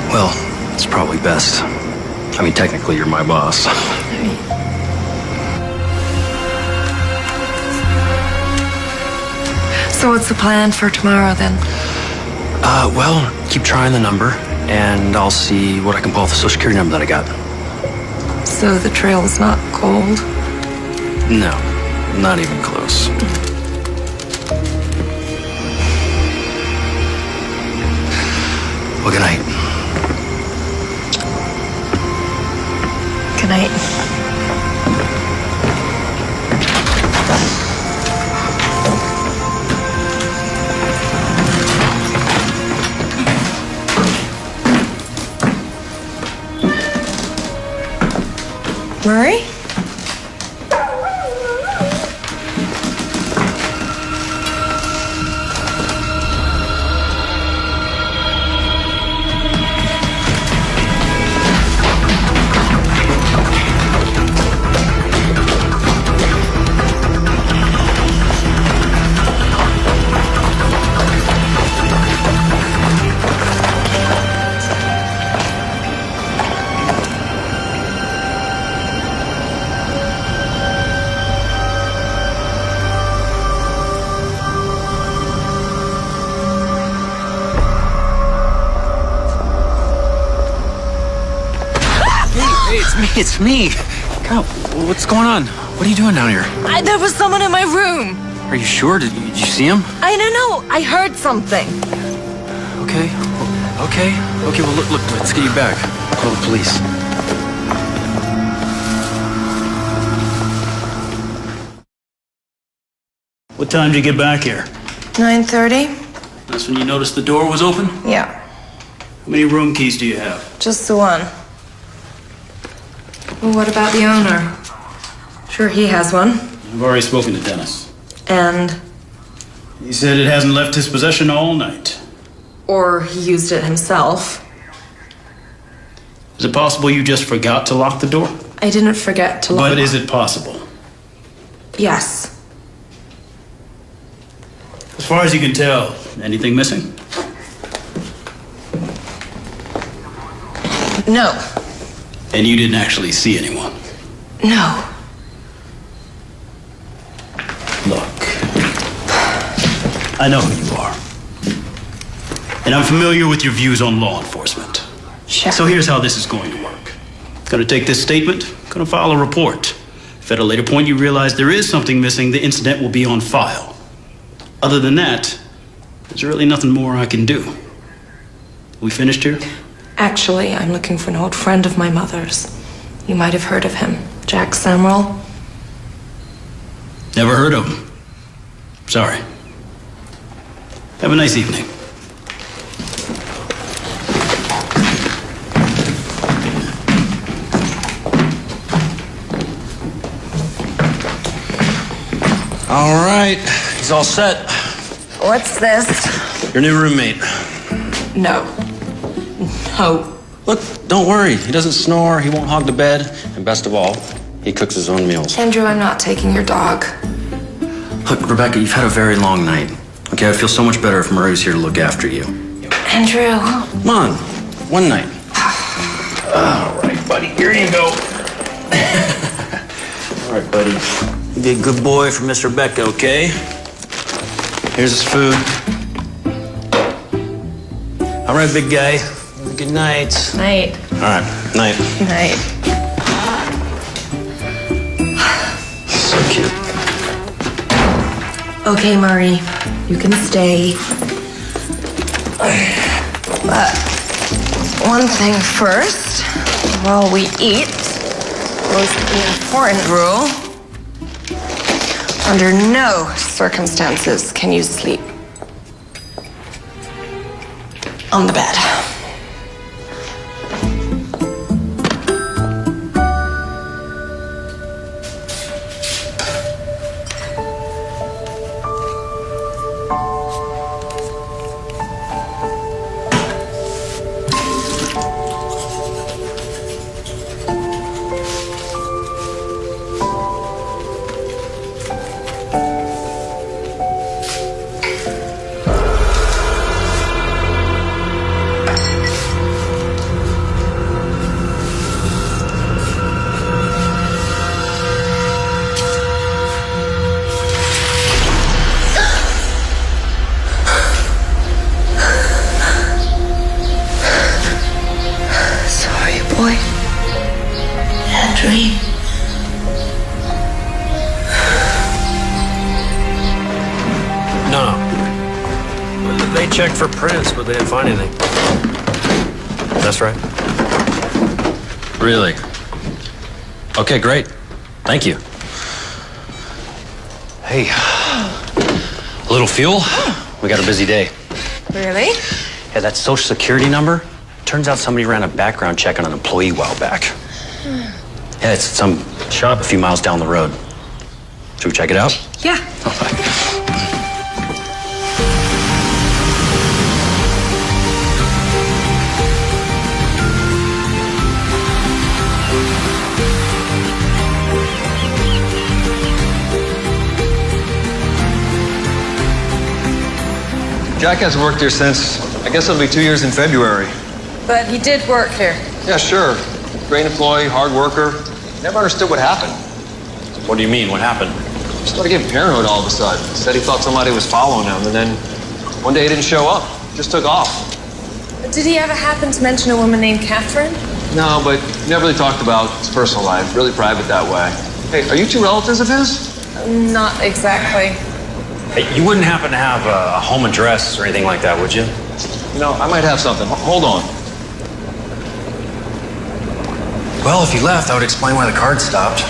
Well, it's probably best. I mean, technically, you're my boss. So what's the plan for tomorrow, then? Well, keep trying the number, and I'll see what I can pull off the Social Security number that I got. So the trail's not cold? No, not even close. Well, good night. Good night. Murray? It's me. God, what's going on? What are you doing down here? There was someone in my room. Are you sure? Did you see him? I don't know. I heard something. Okay. Well, look. Let's get you back. Call the police. What time did you get back here? 9:30? That's when you noticed the door was open? Yeah. How many room keys do you have? Just the one. Well, what about the owner? Sure, he has one. I've already spoken to Dennis. And? He said it hasn't left his possession all night. Or he used it himself. Is it possible you just forgot to lock the door? I didn't forget to lock it. But is it possible? Yes. As far as you can tell, anything missing? No. And you didn't actually see anyone? No. Look, I know who you are. And I'm familiar with your views on law enforcement. Sure. So here's how this is going to work. Gonna take this statement, gonna file a report. If at a later point you realize there is something missing, the incident will be on file. Other than that, there's really nothing more I can do. We finished here? Actually, I'm looking for an old friend of my mother's. You might have heard of him. Jack Samuel. Never heard of him. Sorry. Have a nice evening. All right, he's all set. What's this? Your new roommate. No. No. Look, don't worry. He doesn't snore, he won't hog the bed, and best of all, he cooks his own meals. Andrew, I'm not taking your dog. Look, Rebecca, you've had a very long night. Okay, I'd feel so much better if Murray was here to look after you. Andrew. Come on, one night. All right, buddy, here you go. All right, buddy. You be a good boy for Miss Rebecca, okay? Here's his food. All right, big guy. Good night. Night. All right, night. Night. So cute. Okay, Murray, you can stay. But one thing first, while we eat, most important rule. Under no circumstances can you sleep on the bed. boy had a dream. No. They checked for prints, but they didn't find anything. That's right. Really? Okay, great. Thank you. Hey, a little fuel? We got a busy day. Really? Yeah, that social security number, turns out somebody ran a background check on an employee a while back. Yeah, it's some shop a few miles down the road. Should we check it out? Yeah. Jack hasn't worked here since, I guess it'll be 2 years in February. But he did work here. Yeah, sure. Great employee, hard worker. Never understood what happened. What do you mean? What happened? Just started getting paranoid all of a sudden. Said he thought somebody was following him, and then one day he didn't show up. Just took off. Did he ever happen to mention a woman named Catherine? No, but he never really talked about his personal life. Really private that way. Hey, are you two relatives of his? Not exactly. Hey, you wouldn't happen to have a home address or anything like that, would you? You know, I might have something. Hold on. Well, if he left, that would explain why the card stopped.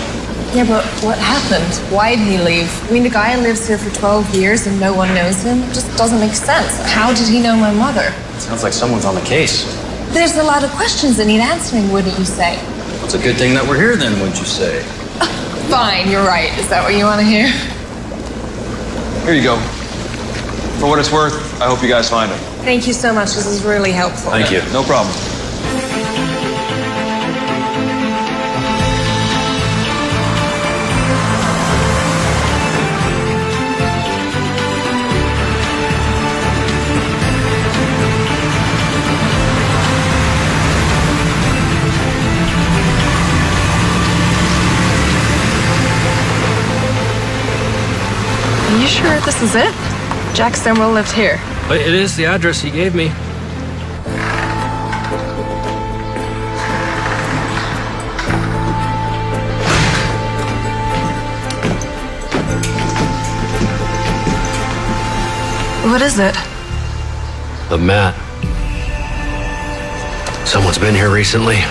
Yeah, but what happened? Why did he leave? I mean, the guy lives here for 12 years and no one knows him. It just doesn't make sense. How did he know my mother? Sounds like someone's on the case. There's a lot of questions that need answering, wouldn't you say? It's a good thing that we're here then, wouldn't you say? Fine, you're right. Is that what you want to hear? Here you go. For what it's worth, I hope you guys find him. Thank you so much. This is really helpful. Thank you. No problem. Are you sure this is it? Jack Stemwell lived here. But it is the address he gave me. What is it? The mat. Someone's been here recently.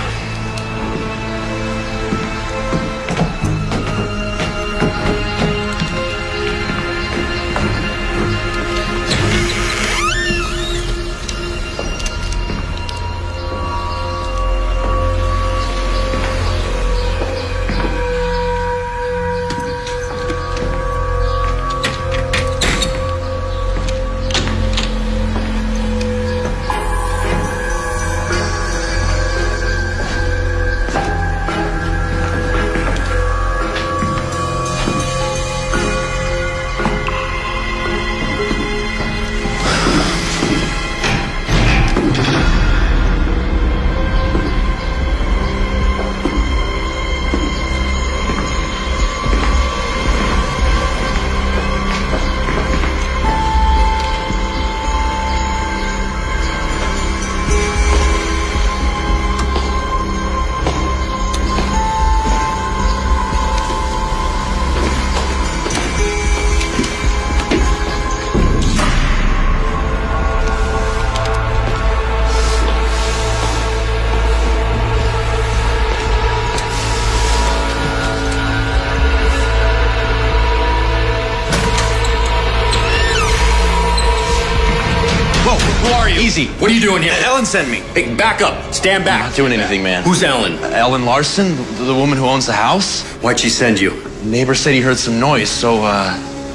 Who are you? Easy. What are you doing here? Ellen sent me. Hey, back up. Stand back. I'm not doing anything, man. Who's Ellen? Ellen Larson, the woman who owns the house. Why'd she send you? The neighbor said he heard some noise, so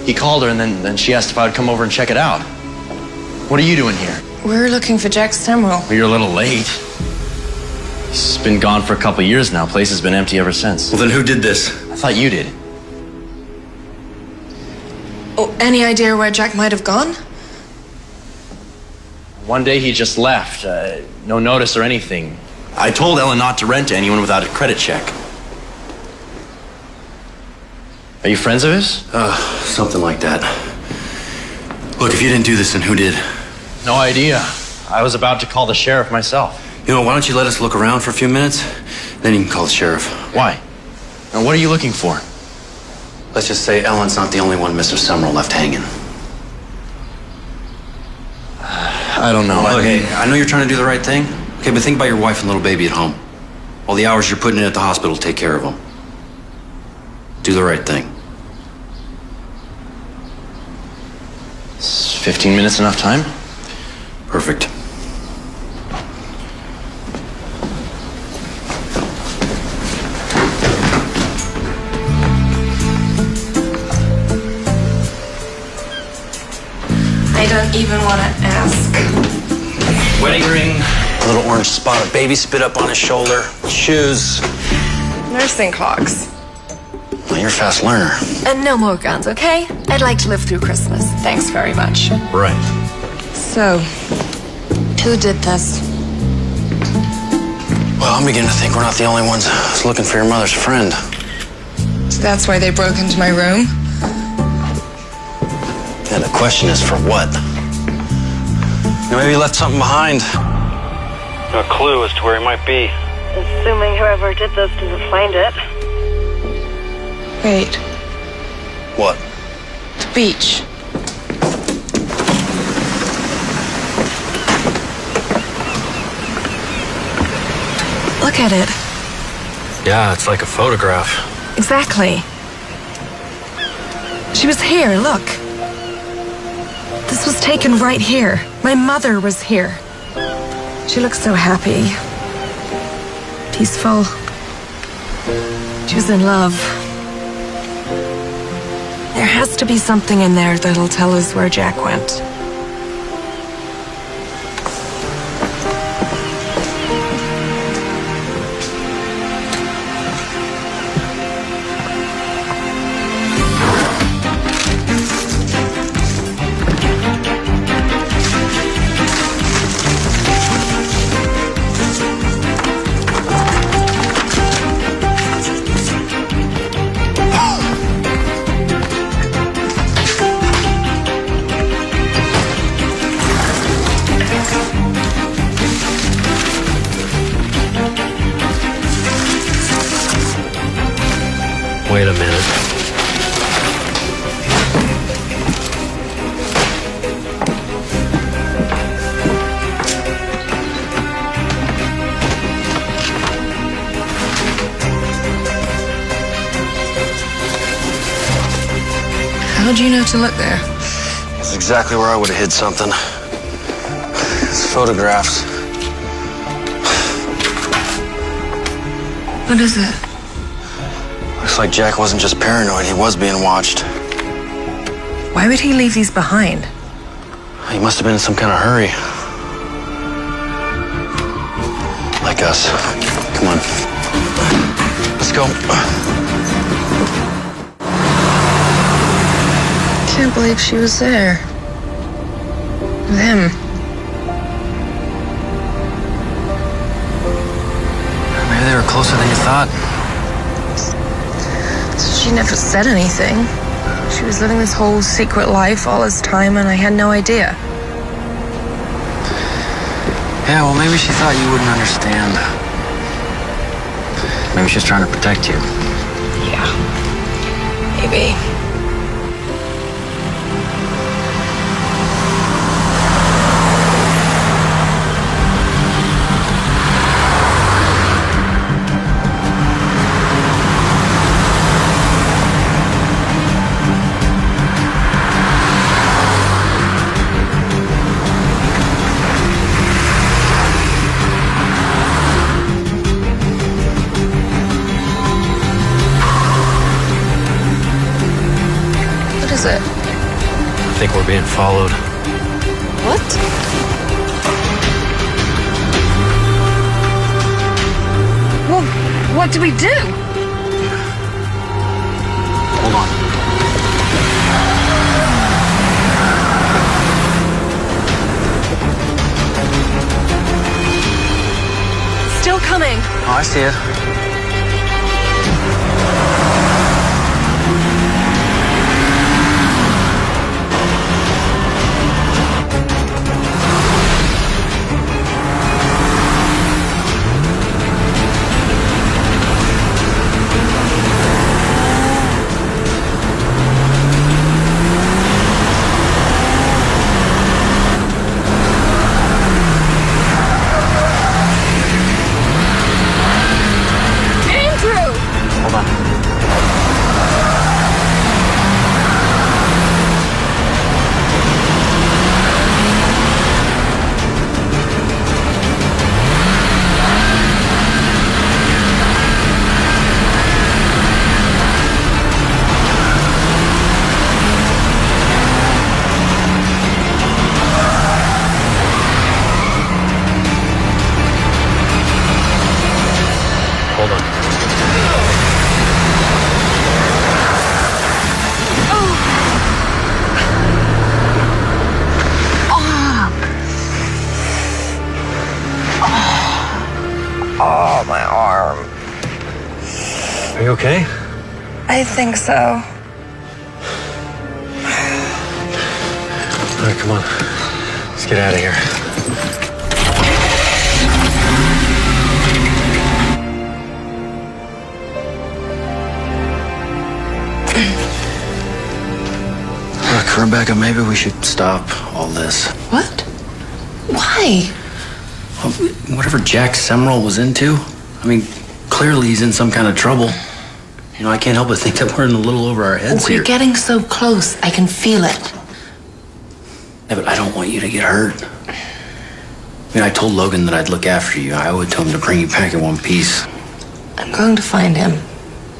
he called her and then she asked if I would come over and check it out. What are you doing here? We're looking for Jack Stemwell. Well, you're a little late. He's been gone for a couple of years now. Place has been empty ever since. Well, then who did this? I thought you did. Oh, any idea where Jack might have gone? One day he just left. No notice or anything. I told Ellen not to rent to anyone without a credit check. Are you friends of his? Something like that. Look, if you didn't do this, then who did? No idea. I was about to call the sheriff myself. You know, why don't you let us look around for a few minutes? Then you can call the sheriff. Why? And what are you looking for? Let's just say Ellen's not the only one Mr. Summerall left hanging. I don't know. Look, hey, I know you're trying to do the right thing. Okay, but think about your wife and little baby at home. All the hours you're putting in at the hospital to take care of them. Do the right thing. Is 15 minutes enough time? Perfect. I don't even want to ask. Wedding ring, a little orange spot of baby spit up on his shoulder, shoes. Nursing clogs. Well, you're a fast learner. And no more guns, okay? I'd like to live through Christmas. Thanks very much. Right. So, who did this? Well, I'm beginning to think we're not the only ones looking for your mother's friend. So that's why they broke into my room? And the question is for what? You know, maybe he left something behind. A clue as to where he might be. Assuming whoever did this didn't find it. Wait, What? the beach. Look at it. Yeah, it's like a photograph. Exactly. She was here, look. This was taken right here. My mother was here. She looked so happy. Peaceful. She was in love. There has to be something in there that'll tell us where Jack went. Wait a minute. How'd you know to look there? That's exactly where I would have hid something. It's photographs. What is it? Looks like Jack wasn't just paranoid, he was being watched. Why would he leave these behind? He must have been in some kind of hurry. Like us. Come on. Let's go. Can't believe she was there. With him. Maybe they were closer than you thought. She never said anything. She was living this whole secret life all this time, and I had no idea. Yeah, well, maybe she thought you wouldn't understand. Maybe she was trying to protect you. Yeah. Maybe. What is it? I think we're being followed. What? Well, what do we do? Hold on. Still coming. Oh, I see it. Are you okay? I think so. All right, come on. Let's get out of here. Look, Rebecca, maybe we should stop all this. What? Why? Well, whatever Jack Semrel was into, I mean, clearly he's in some kind of trouble. You know, I can't help but think that we're in a little over our heads We're here. getting so close. I can feel it. Yeah, but I don't want you to get hurt. I mean, I told Logan that I'd look after you. I owe it to him to bring you back in one piece. I'm going to find him.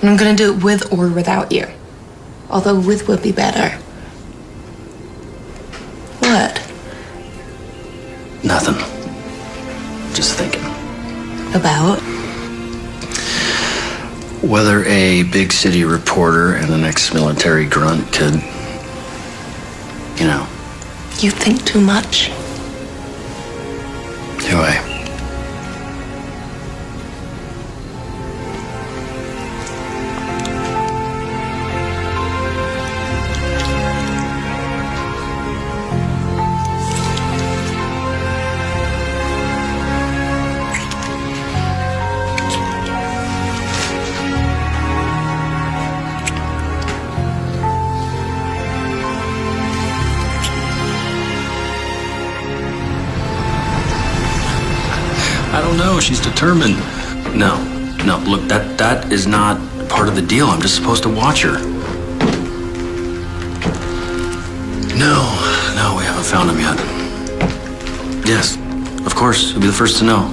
And I'm going to do it with or without you. Although with would be better. What? Nothing. Just thinking. About? Whether a big city reporter and an ex-military grunt could, you know. You think too much. Do I? I don't know. She's determined. No. Look, that is not part of the deal. I'm just supposed to watch her. No, we haven't found him yet. Yes, of course. You'll be the first to know.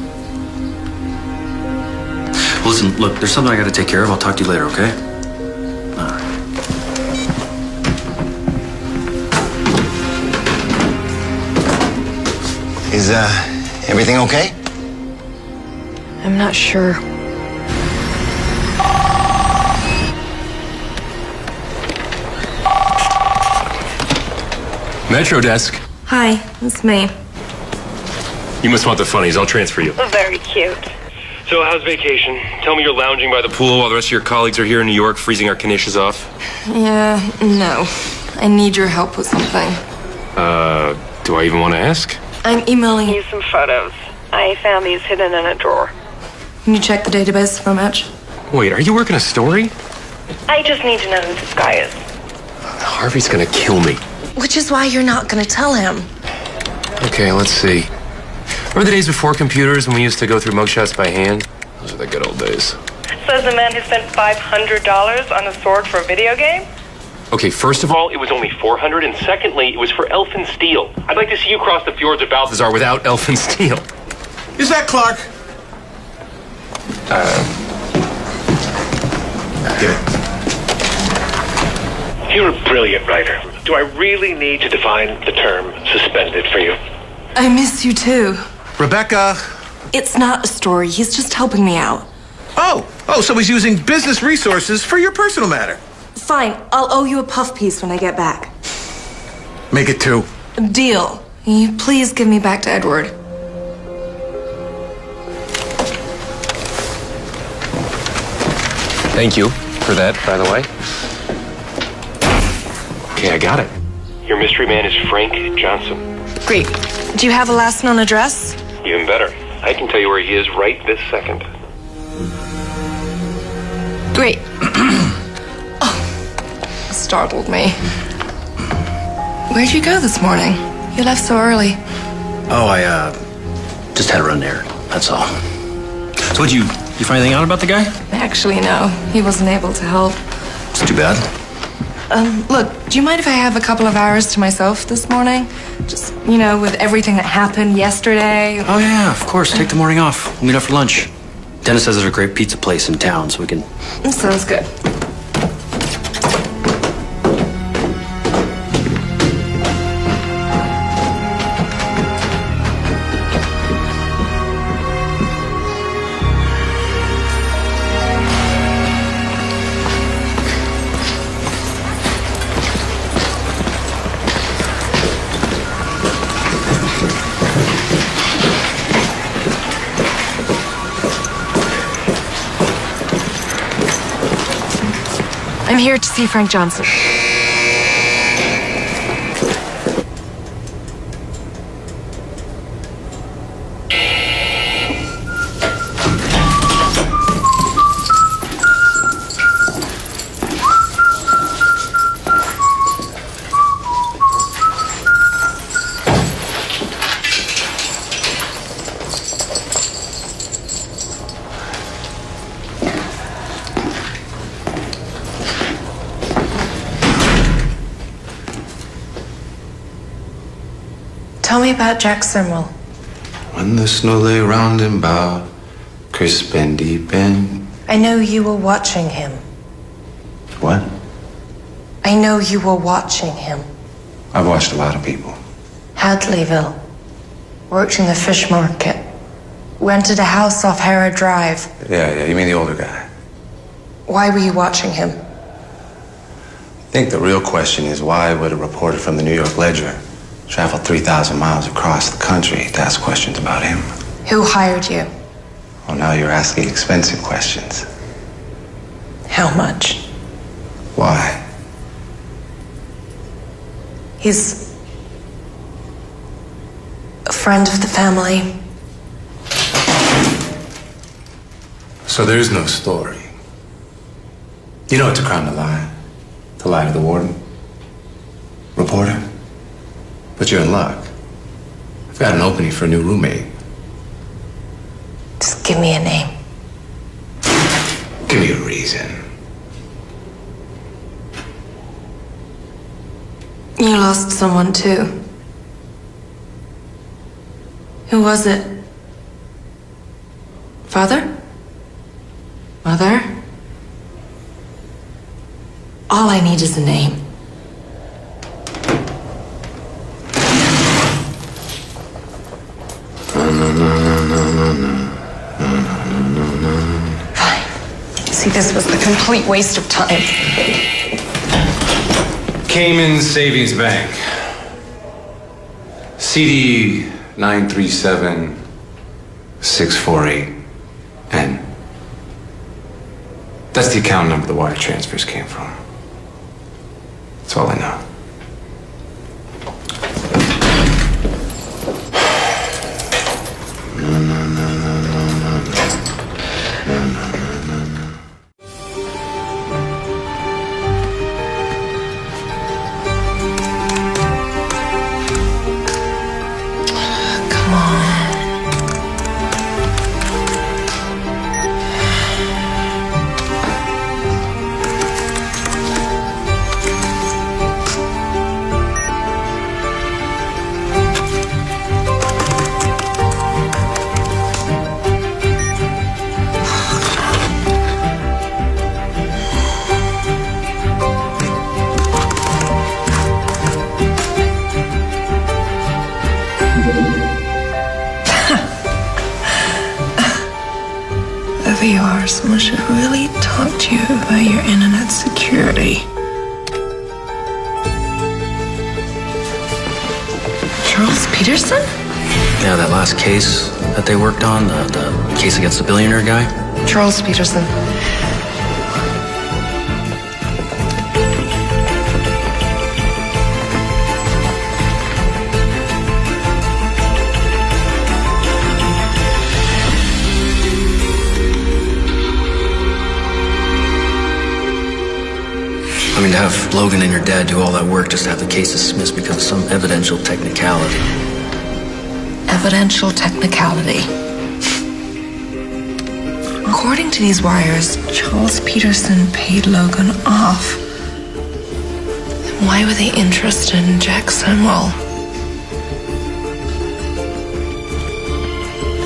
Well, listen, look, there's something I gotta take care of. I'll talk to you later, okay? All right. Is, everything okay? I'm not sure. Metro desk. Hi, it's me. You must want the funnies. I'll transfer you. Very cute. So, how's vacation? Tell me you're lounging by the pool while the rest of your colleagues are here in New York freezing our knishes off. Yeah, no. I need your help with something. Do I even want to ask? I'm emailing you some photos. I found these hidden in a drawer. Can you check the database for a match? Wait, are you working a story? I just need to know who this guy is. Harvey's gonna kill me. Which is why you're not gonna tell him. Okay, let's see. Remember the days before computers when we used to go through mugshots by hand? Those are the good old days. Says the man who spent $500 on a sword for a video game? Okay, first of all, it was only $400, and secondly, it was for Elfin Steel. I'd like to see you cross the fjords of Balthazar without Elfin Steel. Is that Clark? Get it. You're a brilliant writer. Do I really need to define the term suspended for you? I miss you too. Rebecca. It's not a story. He's just helping me out. Oh, so he's using business resources for your personal matter. Fine. I'll owe you a puff piece when I get back. Make it 2. Deal. Can you please give me back to Edward? Thank you for that, by the way. Okay, I got it. Your mystery man is Frank Johnson. Great. Do you have a last known address? Even better. I can tell you where he is right this second. Great. Oh, startled me. Where'd you go this morning? You left so early. Oh, I just had a run there. That's all. So what'd you find anything out about the guy? Actually, no. He wasn't able to help. It's too bad. Look, do you mind if I have a couple of hours to myself this morning? Just, with everything that happened yesterday. Oh, yeah, of course. Take the morning off. We'll meet up for lunch. Dennis says there's a great pizza place in town, so we can... Sounds good. I'm here to see Frank Johnson. Tell me about Jack Simwell. When the snow lay round and about, crisp and deep and... I know you were watching him. What? I know you were watching him. I've watched a lot of people. Hadleyville. Worked in the fish market. Rented a house off Harrod Drive. Yeah, you mean the older guy. Why were you watching him? I think the real question is why would a reporter from the New York Ledger travel 3,000 miles across the country to ask questions about him? Who hired you? Well, now you're asking expensive questions. How much? Why? He's a friend of the family. So there is no story. You know it's a crime to lie. To lie to the warden. Reporter. But you're in luck. I've got an opening for a new roommate. Just give me a name. Give me a reason. You lost someone too. Who was it? Father? Mother? All I need is a name. Fine. See, this was a complete waste of time. Cayman Savings Bank. CD 937648N. That's the account number the wire transfers came from. That's all I know. Whoever you are, someone should really talk to you about your internet security. Charles Peterson? Yeah, that last case that they worked on, the case against the billionaire guy. Charles Peterson. I mean, to have Logan and your dad do all that work just to have the case dismissed because of some evidential technicality. Evidential technicality. According to these wires, Charles Peterson paid Logan off. Then why were they interested in Jack Simwell?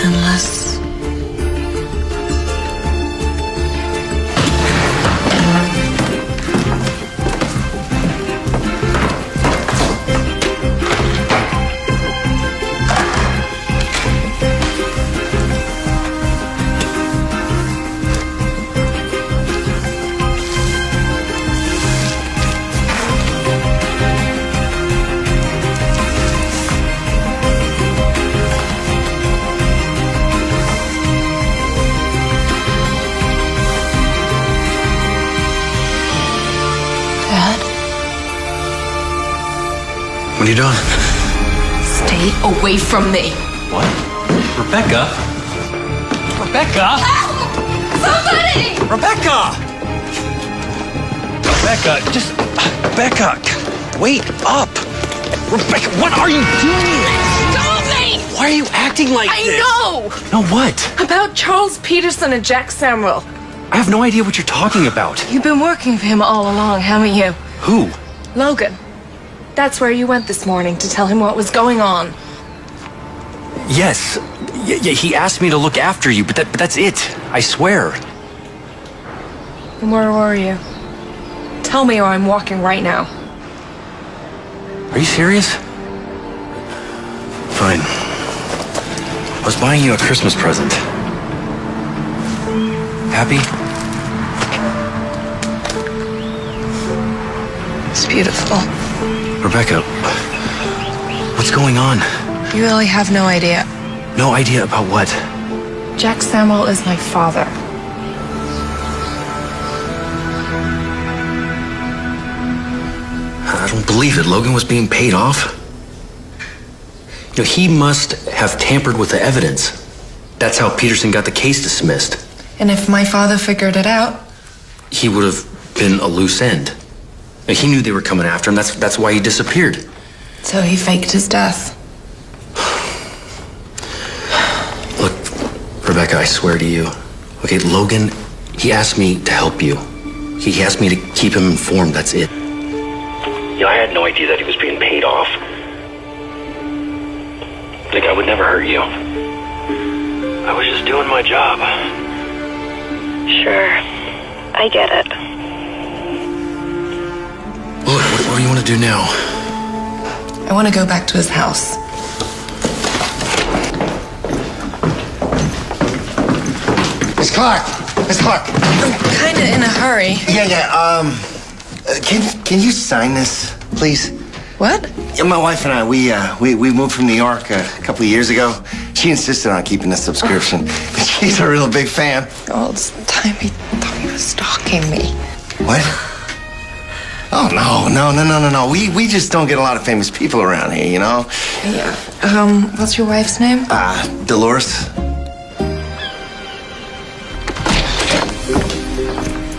Unless... What are you doing? Stay away from me. What? Rebecca? Rebecca? Somebody! Rebecca! Rebecca, just... Rebecca, wait up! Rebecca, what are you doing? Stop me! Why are you acting like this? I know! No, what? About Charles Peterson and Jack Samuel. I have no idea what you're talking about. You've been working for him all along, haven't you? Who? Logan. That's where you went this morning to tell him what was going on. Yes. Yeah, he asked me to look after you, but that's it. I swear. And where were you? Tell me or I'm walking right now. Are you serious? Fine. I was buying you a Christmas present. Happy? It's beautiful. Rebecca, what's going on? You really have no idea. No idea about what? Jack Samuel is my father. I don't believe it. Logan was being paid off. You know, he must have tampered with the evidence. That's how Peterson got the case dismissed. And if my father figured it out? He would have been a loose end. You know, he knew they were coming after him. That's why he disappeared. So he faked his death. Look, Rebecca, I swear to you. Okay, Logan, he asked me to help you. He asked me to keep him informed, that's it. You know, I had no idea that he was being paid off. Like, I would never hurt you. I was just doing my job. Sure. I get it. Look, what do you want to do now? I want to go back to his house. Miss Clark! Miss Clark! I'm kind of in a hurry. Yeah. Can you sign this, please? What? Yeah, my wife and I, we moved from New York a couple of years ago. She insisted on keeping a subscription. She's a real big fan. All this time he thought he was stalking me. What? Oh, no. We just don't get a lot of famous people around here, you know? Yeah. What's your wife's name? Dolores.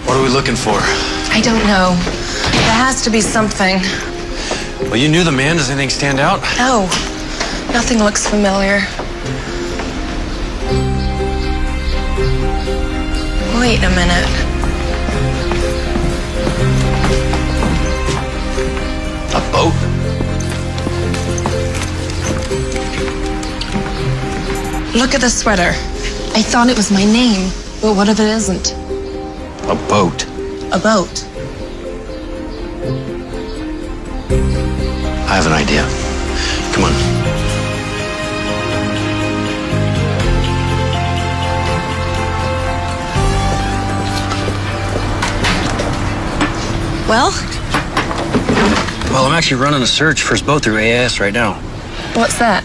What are we looking for? I don't know. There has to be something. Well, you knew the man. Does anything stand out? No. Nothing looks familiar. Wait a minute. A boat? Look at the sweater. I thought it was my name, but what if it isn't? A boat. A boat. I have an idea. Come on. Well? Well, I'm actually running a search for his boat through AIS right now. What's that?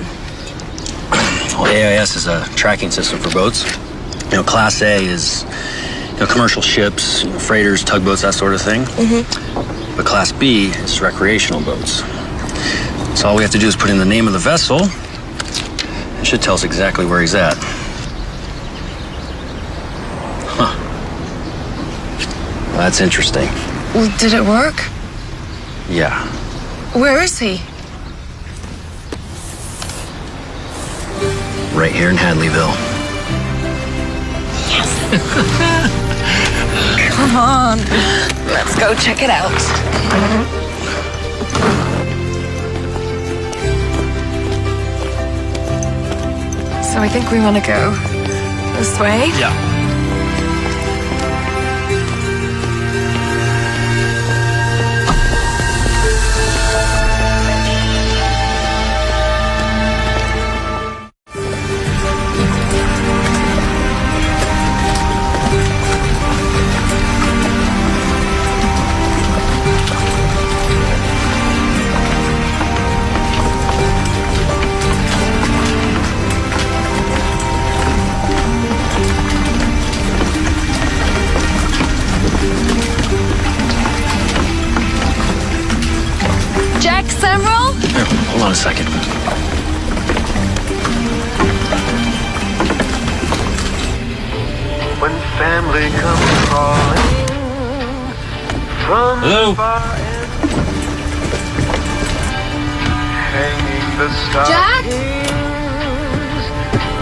Well, AIS is a tracking system for boats. You know, Class A is, commercial ships, freighters, tugboats, that sort of thing. Mm-hmm. But Class B is recreational boats. So all we have to do is put in the name of the vessel. It should tell us exactly where he's at. Huh. Well, that's interesting. Well, did it work? Yeah. Where is he? Right here in Hadleyville. Come on. Let's go check it out. So I think we want to go this way? Yeah. Hold on a second. When family comes crawling from Hello? the far end, hanging the stockings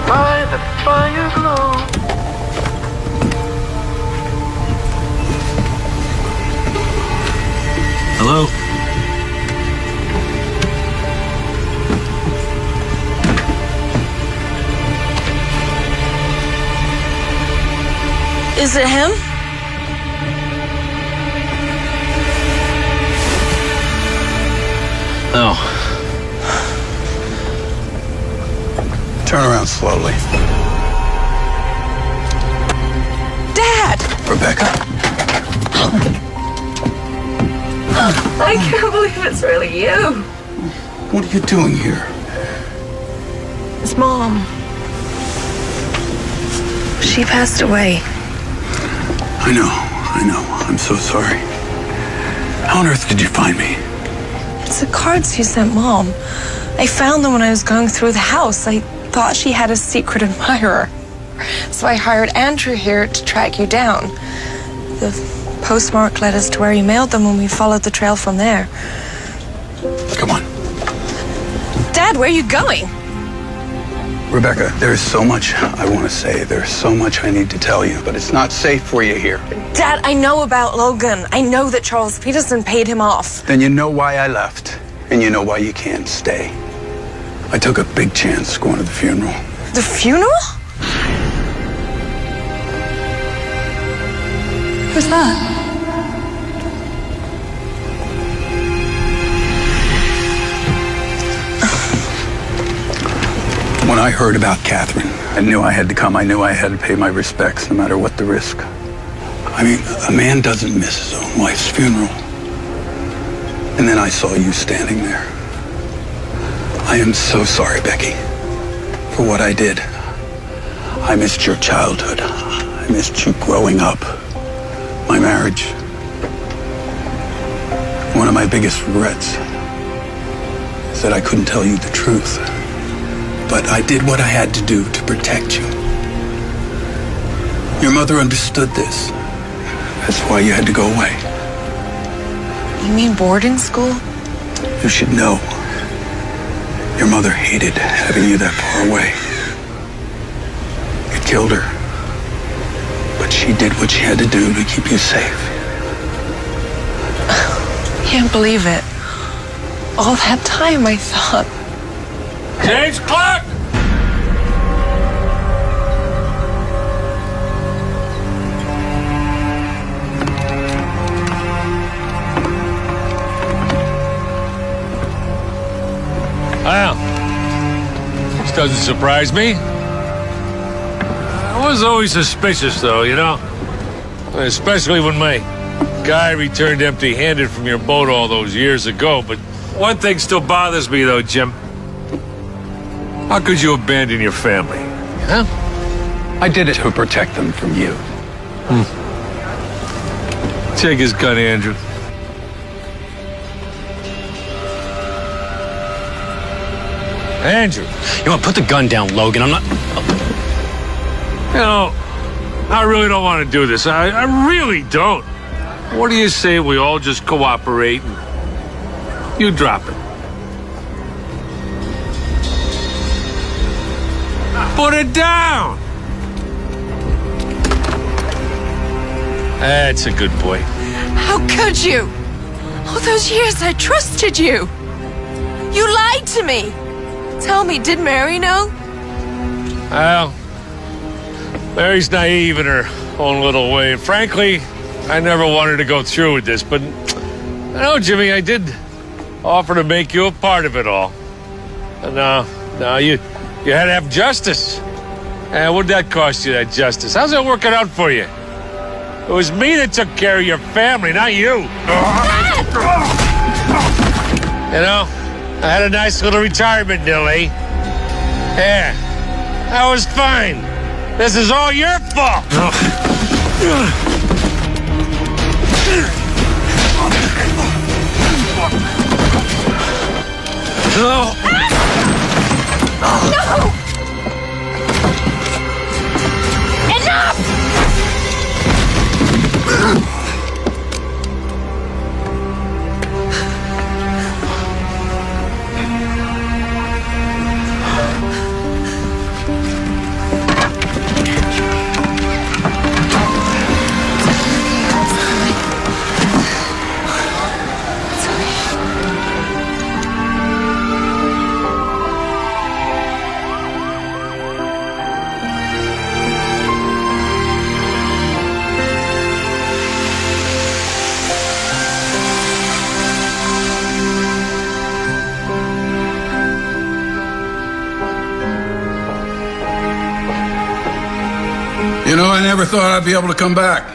by the fire glow. Hello? Is it him? No. Turn around slowly. Dad! Rebecca. I can't believe it's really you. What are you doing here? It's Mom. She passed away. I know. I'm so sorry. How on earth did you find me? It's the cards you sent Mom. I found them when I was going through the house. I thought she had a secret admirer. So I hired Andrew here to track you down. The postmark led us to where you mailed them and we followed the trail from there. Come on. Dad, where are you going? Rebecca, there's so much I want to say. There's so much I need to tell you, but it's not safe for you here. Dad, I know about Logan. I know that Charles Peterson paid him off. Then you know why I left, and you know why you can't stay. I took a big chance going to the funeral. The funeral? Who's that? When I heard about Catherine, I knew I had to come. I knew I had to pay my respects, no matter what the risk. I mean, a man doesn't miss his own wife's funeral. And then I saw you standing there. I am so sorry, Becky, for what I did. I missed your childhood. I missed you growing up. My marriage. One of my biggest regrets is that I couldn't tell you the truth. But I did what I had to do to protect you. Your mother understood this. That's why you had to go away. You mean boarding school? You should know. Your mother hated having you that far away. It killed her. But she did what she had to do to keep you safe. Can't believe it. All that time I thought. James Clark! Well, this doesn't surprise me. I was always suspicious, though, you know? Especially when my guy returned empty-handed from your boat all those years ago. But one thing still bothers me, though, Jim. How could you abandon your family? Huh? I did it to protect them from you. Take his gun, Andrew. Andrew. You want to put the gun down, Logan? I'm not... You know, I really don't want to do this. I really don't. What do you say we all just cooperate and you drop it? Put it down! That's a good boy. How could you? All those years I trusted you. You lied to me. Tell me, did Mary know? Well, Mary's naive in her own little way. Frankly, I never wanted to go through with this, but I know, Jimmy, I did offer to make you a part of it all. And now you had to have justice. And what'd that cost you, that justice? How's that working out for you? It was me that took care of your family, not you. You know, I had a nice little retirement deal, eh? Yeah, that was fine. This is all your fault. No! No! Enough! You know, I never thought I'd be able to come back.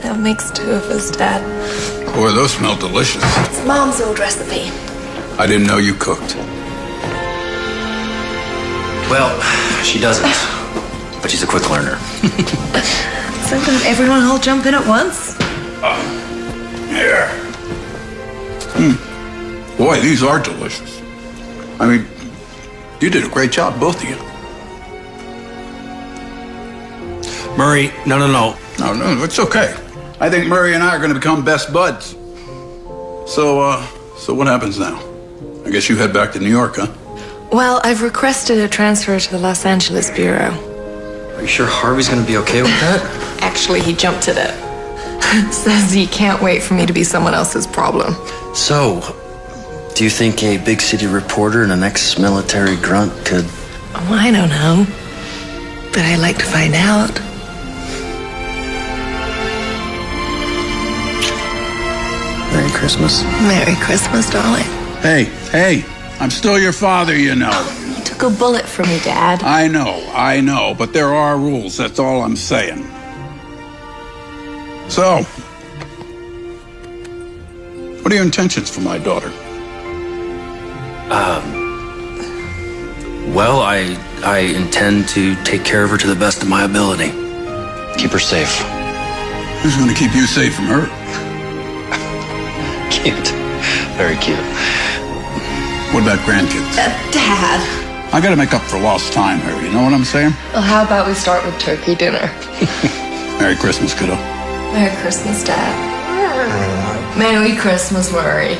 That makes two of us, Dad. Boy, those smell delicious. It's Mom's old recipe. I didn't know you cooked. Well, she doesn't. But she's a quick learner. So don't everyone all jump in at once? Here. Boy, these are delicious. I mean, you did a great job, both of you. Murray, no. No, it's okay. I think Murray and I are going to become best buds. So what happens now? I guess you head back to New York, huh? Well, I've requested a transfer to the Los Angeles Bureau. Are you sure Harvey's gonna be okay with that? Actually, he jumped at it. Says he can't wait for me to be someone else's problem. So, do you think a big city reporter and an ex-military grunt could... Oh, I don't know. But I'd like to find out. Merry Christmas. Merry Christmas, darling. Hey, I'm still your father, you know. You took a bullet for me, Dad. I know, but there are rules, that's all I'm saying. So, what are your intentions for my daughter? Well, I intend to take care of her to the best of my ability. Keep her safe. Who's going to keep you safe from her? Cute. Very cute. What about grandkids? Dad. I got to make up for lost time here, you know what I'm saying? Well, how about we start with turkey dinner? Merry Christmas, kiddo. Merry Christmas, Dad. Merry Christmas, Murray.